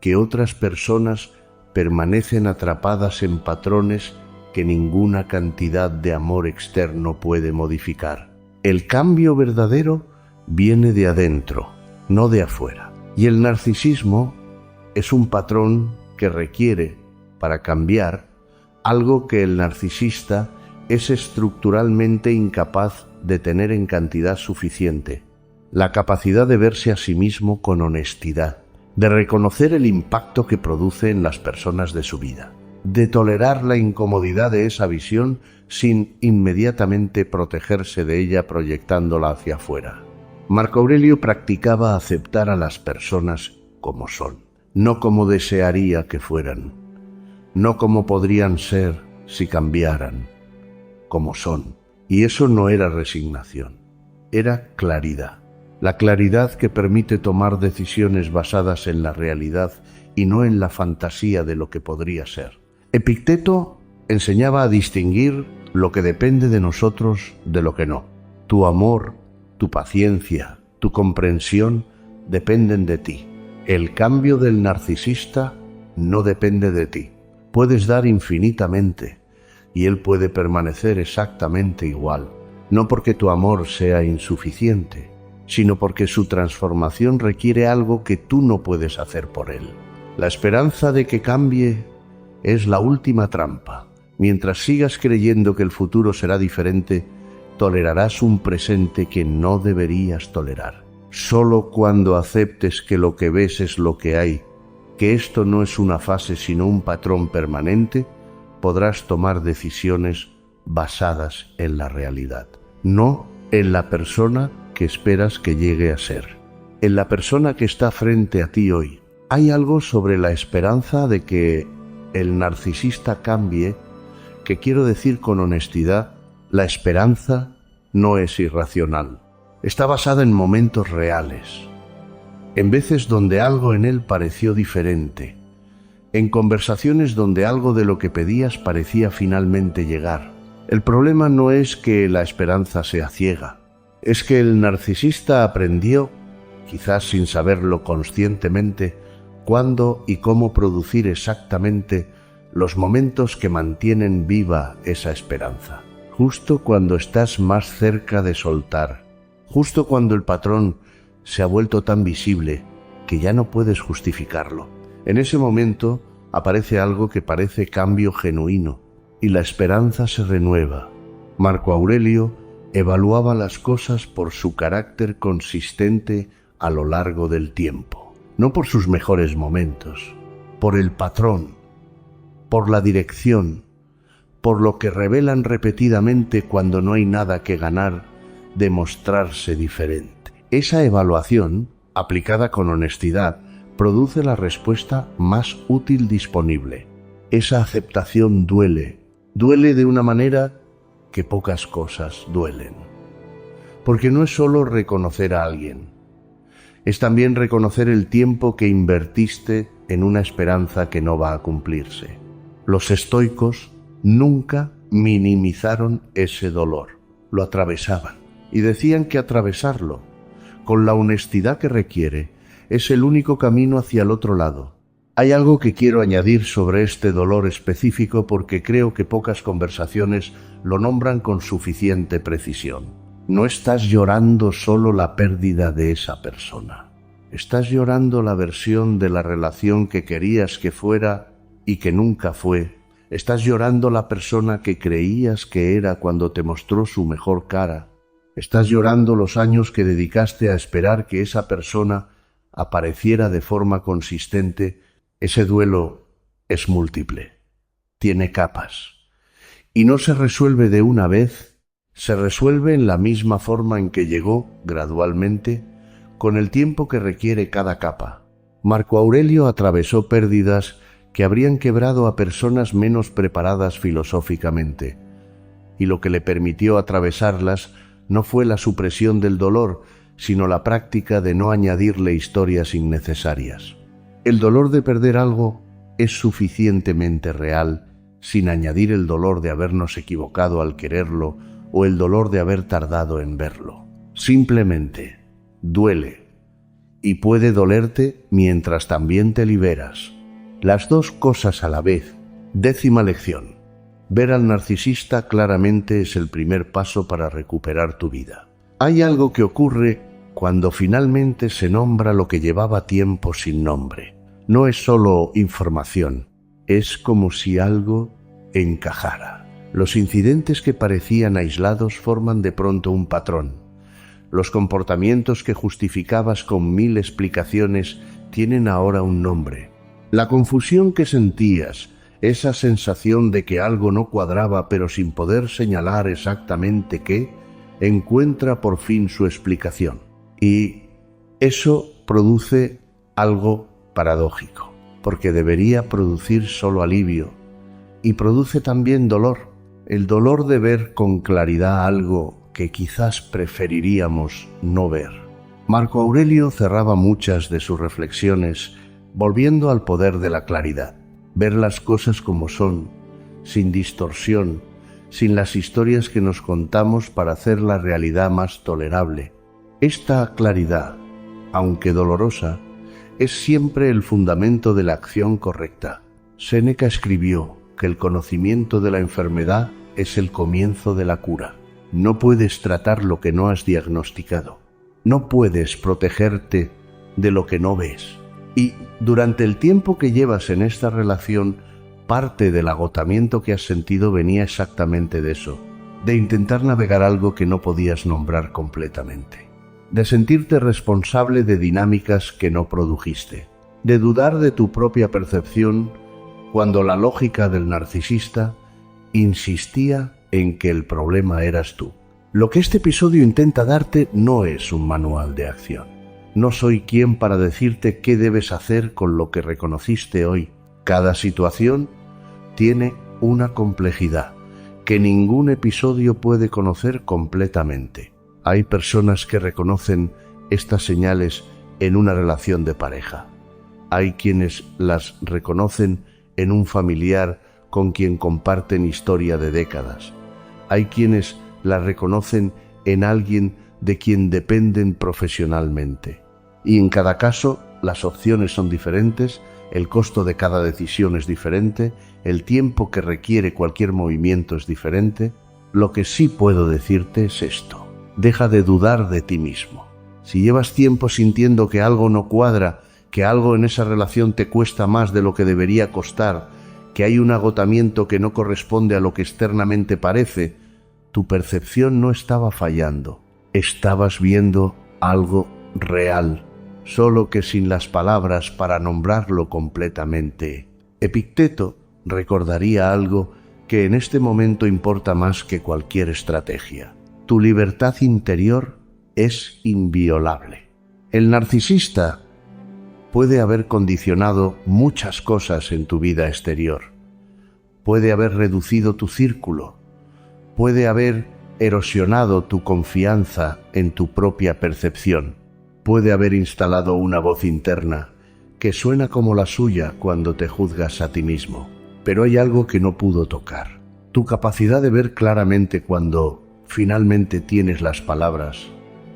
que otras personas permanecen atrapadas en patrones que ninguna cantidad de amor externo puede modificar. El cambio verdadero viene de adentro, no de afuera. Y el narcisismo es un patrón que requiere, para cambiar, algo que el narcisista es estructuralmente incapaz de tener en cantidad suficiente: la capacidad de verse a sí mismo con honestidad, de reconocer el impacto que produce en las personas de su vida, de tolerar la incomodidad de esa visión sin inmediatamente protegerse de ella proyectándola hacia afuera. Marco Aurelio practicaba aceptar a las personas como son, no como desearía que fueran, no como podrían ser si cambiaran, como son. Y eso no era resignación, era claridad. La claridad que permite tomar decisiones basadas en la realidad y no en la fantasía de lo que podría ser. Epicteto enseñaba a distinguir lo que depende de nosotros de lo que no. Tu amor, tu paciencia, tu comprensión dependen de ti. El cambio del narcisista no depende de ti. Puedes dar infinitamente y él puede permanecer exactamente igual, no porque tu amor sea insuficiente, sino porque su transformación requiere algo que tú no puedes hacer por él. La esperanza de que cambie es la última trampa. Mientras sigas creyendo que el futuro será diferente, tolerarás un presente que no deberías tolerar. Solo cuando aceptes que lo que ves es lo que hay, que esto no es una fase sino un patrón permanente, podrás tomar decisiones basadas en la realidad, no en la persona que esperas que llegue a ser, en la persona que está frente a ti hoy. Hay algo sobre la esperanza de que el narcisista cambie, que quiero decir con honestidad, la esperanza no es irracional. Está basada en momentos reales, en veces donde algo en él pareció diferente, en conversaciones donde algo de lo que pedías parecía finalmente llegar. El problema no es que la esperanza sea ciega, es que el narcisista aprendió, quizás sin saberlo conscientemente, cuándo y cómo producir exactamente los momentos que mantienen viva esa esperanza. Justo cuando estás más cerca de soltar, justo cuando el patrón se ha vuelto tan visible que ya no puedes justificarlo. En ese momento aparece algo que parece cambio genuino y la esperanza se renueva. Marco Aurelio evaluaba las cosas por su carácter consistente a lo largo del tiempo, no por sus mejores momentos, por el patrón, por la dirección, por lo que revelan repetidamente cuando no hay nada que ganar de mostrarse diferente. Esa evaluación, aplicada con honestidad, produce la respuesta más útil disponible. Esa aceptación duele de una manera que pocas cosas duelen. Porque no es solo reconocer a alguien, es también reconocer el tiempo que invertiste en una esperanza que no va a cumplirse. Los estoicos nunca minimizaron ese dolor, lo atravesaban y decían que atravesarlo, con la honestidad que requiere, es el único camino hacia el otro lado. Hay algo que quiero añadir sobre este dolor específico porque creo que pocas conversaciones lo nombran con suficiente precisión. No estás llorando solo la pérdida de esa persona. Estás llorando la versión de la relación que querías que fuera y que nunca fue. Estás llorando la persona que creías que era cuando te mostró su mejor cara. Estás llorando los años que dedicaste a esperar que esa persona apareciera de forma consistente. Ese duelo es múltiple, tiene capas, y no se resuelve de una vez, se resuelve en la misma forma en que llegó, gradualmente, con el tiempo que requiere cada capa. Marco Aurelio atravesó pérdidas que habrían quebrado a personas menos preparadas filosóficamente, y lo que le permitió atravesarlas no fue la supresión del dolor, sino la práctica de no añadirle historias innecesarias. El dolor de perder algo es suficientemente real sin añadir el dolor de habernos equivocado al quererlo o el dolor de haber tardado en verlo. Simplemente duele, y puede dolerte mientras también te liberas. Las dos cosas a la vez. 10ª lección. Ver al narcisista claramente es el primer paso para recuperar tu vida. Hay algo que ocurre cuando finalmente se nombra lo que llevaba tiempo sin nombre. No es solo información, es como si algo encajara. Los incidentes que parecían aislados forman de pronto un patrón. Los comportamientos que justificabas con 1000 explicaciones tienen ahora un nombre. La confusión que sentías, esa sensación de que algo no cuadraba pero sin poder señalar exactamente qué, encuentra por fin su explicación. Y eso produce algo paradójico, porque debería producir solo alivio, y produce también dolor, el dolor de ver con claridad algo que quizás preferiríamos no ver. Marco Aurelio cerraba muchas de sus reflexiones volviendo al poder de la claridad, ver las cosas como son, sin distorsión, sin las historias que nos contamos para hacer la realidad más tolerable. Esta claridad, aunque dolorosa, es siempre el fundamento de la acción correcta. Séneca escribió que el conocimiento de la enfermedad es el comienzo de la cura. No puedes tratar lo que no has diagnosticado. No puedes protegerte de lo que no ves. Y durante el tiempo que llevas en esta relación, parte del agotamiento que has sentido venía exactamente de eso, de intentar navegar algo que no podías nombrar completamente, de sentirte responsable de dinámicas que no produjiste, de dudar de tu propia percepción cuando la lógica del narcisista insistía en que el problema eras tú. Lo que este episodio intenta darte no es un manual de acción. No soy quien para decirte qué debes hacer con lo que reconociste hoy. Cada situación tiene una complejidad que ningún episodio puede conocer completamente. Hay personas que reconocen estas señales en una relación de pareja. Hay quienes las reconocen en un familiar con quien comparten historia de décadas. Hay quienes las reconocen en alguien de quien dependen profesionalmente. Y en cada caso, las opciones son diferentes, el costo de cada decisión es diferente, el tiempo que requiere cualquier movimiento es diferente. Lo que sí puedo decirte es esto: deja de dudar de ti mismo. Si llevas tiempo sintiendo que algo no cuadra, que algo en esa relación te cuesta más de lo que debería costar, que hay un agotamiento que no corresponde a lo que externamente parece, tu percepción no estaba fallando. Estabas viendo algo real, solo que sin las palabras para nombrarlo completamente. Epicteto recordaría algo que en este momento importa más que cualquier estrategia. Tu libertad interior es inviolable. El narcisista puede haber condicionado muchas cosas en tu vida exterior. Puede haber reducido tu círculo. Puede haber erosionado tu confianza en tu propia percepción. Puede haber instalado una voz interna que suena como la suya cuando te juzgas a ti mismo. Pero hay algo que no pudo tocar: tu capacidad de ver claramente cuando finalmente tienes las palabras,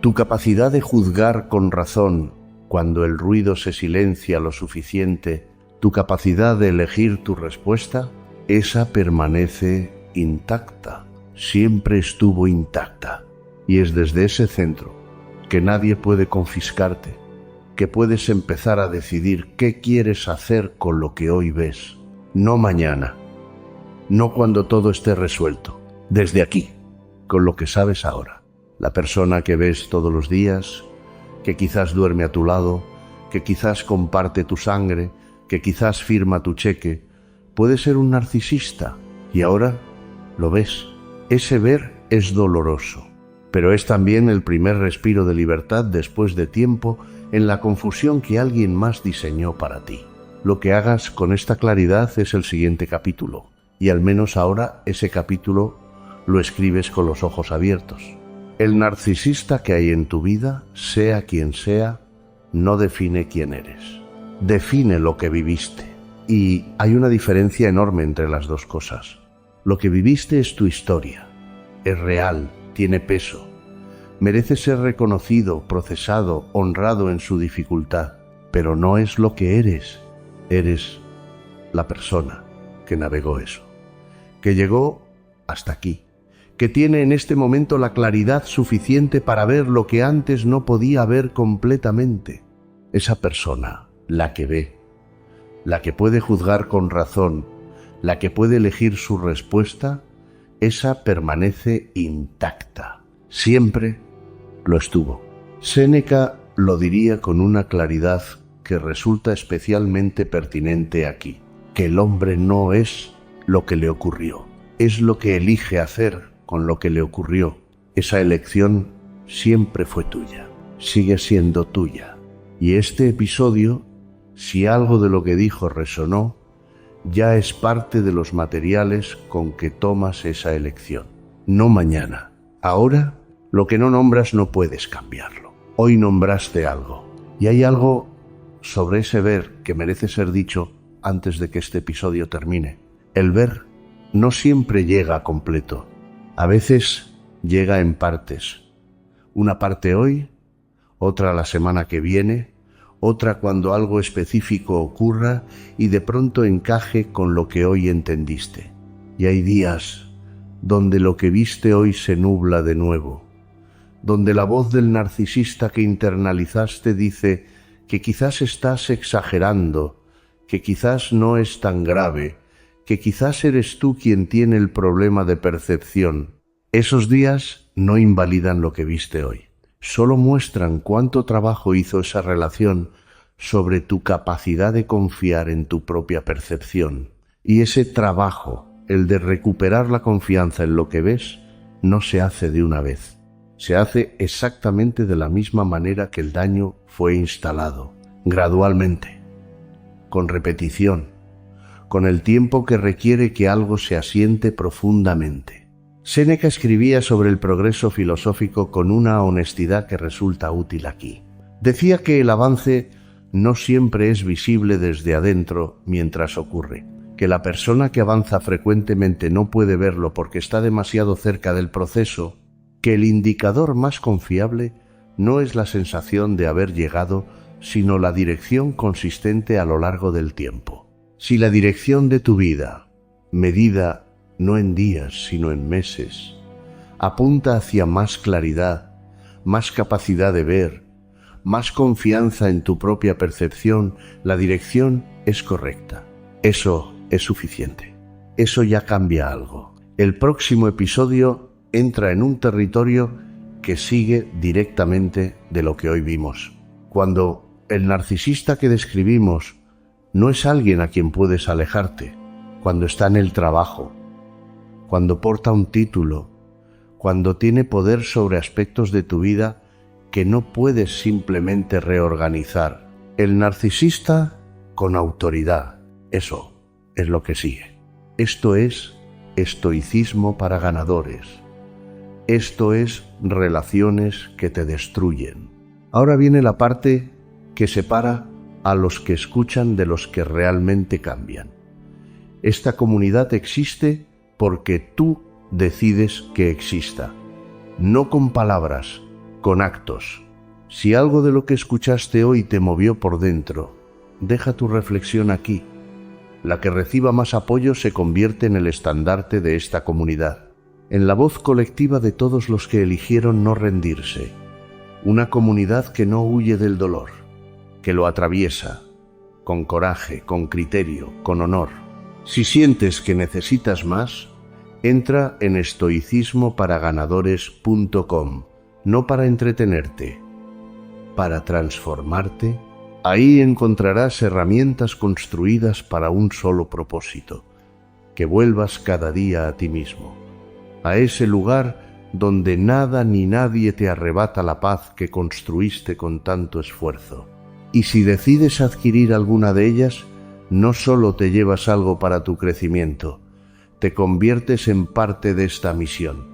tu capacidad de juzgar con razón cuando el ruido se silencia lo suficiente, tu capacidad de elegir tu respuesta, esa permanece intacta, siempre estuvo intacta. Y es desde ese centro que nadie puede confiscarte, que puedes empezar a decidir qué quieres hacer con lo que hoy ves. No mañana, no cuando todo esté resuelto, desde aquí, con lo que sabes ahora. La persona que ves todos los días, que quizás duerme a tu lado, que quizás comparte tu sangre, que quizás firma tu cheque, puede ser un narcisista, y ahora lo ves. Ese ver es doloroso, pero es también el primer respiro de libertad después de tiempo en la confusión que alguien más diseñó para ti. Lo que hagas con esta claridad es el siguiente capítulo, y al menos ahora ese capítulo lo escribes con los ojos abiertos. El narcisista que hay en tu vida, sea quien sea, no define quién eres. Define lo que viviste. Y hay una diferencia enorme entre las dos cosas. Lo que viviste es tu historia. Es real, tiene peso. Merece ser reconocido, procesado, honrado en su dificultad. Pero no es lo que eres. Eres la persona que navegó eso, que llegó hasta aquí, que tiene en este momento la claridad suficiente para ver lo que antes no podía ver completamente. Esa persona, la que ve, la que puede juzgar con razón, la que puede elegir su respuesta, esa permanece intacta. Siempre lo estuvo. Séneca lo diría con una claridad que resulta especialmente pertinente aquí: que el hombre no es lo que le ocurrió, es lo que elige hacer con lo que le ocurrió. Esa elección siempre fue tuya, sigue siendo tuya. Y este episodio, si algo de lo que dijo resonó, ya es parte de los materiales con que tomas esa elección. No mañana. Ahora, lo que no nombras no puedes cambiarlo. Hoy nombraste algo. Y hay algo sobre ese ver que merece ser dicho antes de que este episodio termine. El ver no siempre llega completo. A veces llega en partes. Una parte hoy, otra la semana que viene, otra cuando algo específico ocurra y de pronto encaje con lo que hoy entendiste. Y hay días donde lo que viste hoy se nubla de nuevo, donde la voz del narcisista que internalizaste dice que quizás estás exagerando, que quizás no es tan grave, que quizás eres tú quien tiene el problema de percepción. Esos días no invalidan lo que viste hoy, solo muestran cuánto trabajo hizo esa relación sobre tu capacidad de confiar en tu propia percepción. Y ese trabajo, el de recuperar la confianza en lo que ves, no se hace de una vez. Se hace exactamente de la misma manera que el daño fue instalado, gradualmente, con repetición, con el tiempo que requiere que algo se asiente profundamente. Séneca escribía sobre el progreso filosófico con una honestidad que resulta útil aquí. Decía que el avance no siempre es visible desde adentro mientras ocurre, que la persona que avanza frecuentemente no puede verlo porque está demasiado cerca del proceso, que el indicador más confiable no es la sensación de haber llegado, sino la dirección consistente a lo largo del tiempo. Si la dirección de tu vida, medida no en días sino en meses, apunta hacia más claridad, más capacidad de ver, más confianza en tu propia percepción, la dirección es correcta. Eso es suficiente. Eso ya cambia algo. El próximo episodio entra en un territorio que sigue directamente de lo que hoy vimos. Cuando el narcisista que describimos no es alguien a quien puedes alejarte, cuando está en el trabajo, cuando porta un título, cuando tiene poder sobre aspectos de tu vida que no puedes simplemente reorganizar. El narcisista con autoridad, eso es lo que sigue. Esto es estoicismo para ganadores. Esto es relaciones que te destruyen. Ahora viene la parte que separa a los que escuchan de los que realmente cambian. Esta comunidad existe porque tú decides que exista, no con palabras, con actos. Si algo de lo que escuchaste hoy te movió por dentro, deja tu reflexión aquí. La que reciba más apoyo se convierte en el estandarte de esta comunidad, en la voz colectiva de todos los que eligieron no rendirse. Una comunidad que no huye del dolor, que lo atraviesa, con coraje, con criterio, con honor. Si sientes que necesitas más, entra en estoicismoparaganadores.com, no para entretenerte, para transformarte. Ahí encontrarás herramientas construidas para un solo propósito, que vuelvas cada día a ti mismo, a ese lugar donde nada ni nadie te arrebata la paz que construiste con tanto esfuerzo. Y si decides adquirir alguna de ellas, no solo te llevas algo para tu crecimiento, te conviertes en parte de esta misión.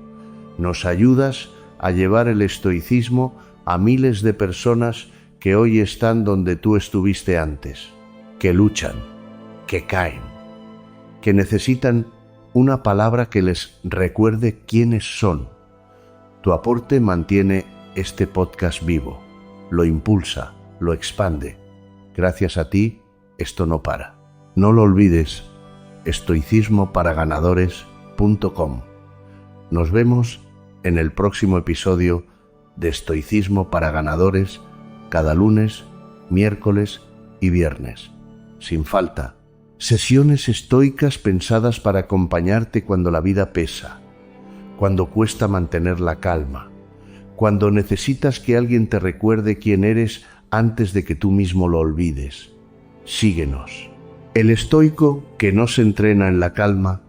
Nos ayudas a llevar el estoicismo a miles de personas que hoy están donde tú estuviste antes, que luchan, que caen, que necesitan una palabra que les recuerde quiénes son. Tu aporte mantiene este podcast vivo, lo impulsa, lo expande. Gracias a ti, esto no para. No lo olvides, estoicismoparaganadores.com. Nos vemos en el próximo episodio de Estoicismo para Ganadores, cada lunes, miércoles y viernes. Sin falta. Sesiones estoicas pensadas para acompañarte cuando la vida pesa, cuando cuesta mantener la calma, cuando necesitas que alguien te recuerde quién eres antes de que tú mismo lo olvides. Síguenos. El estoico que no se entrena en la calma,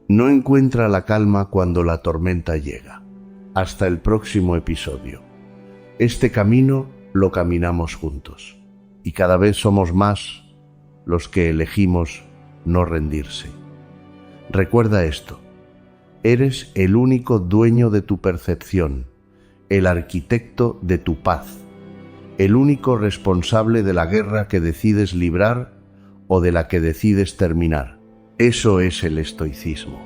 no encuentra la calma cuando la tormenta llega. Hasta el próximo episodio. Este camino lo caminamos juntos, y cada vez somos más los que elegimos no rendirse. Recuerda esto: eres el único dueño de tu percepción, el arquitecto de tu paz, el único responsable de la guerra que decides librar o de la que decides terminar. Eso es el estoicismo,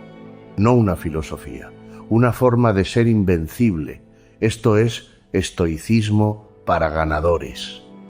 no una filosofía, una forma de ser invencible. Esto es estoicismo para ganadores.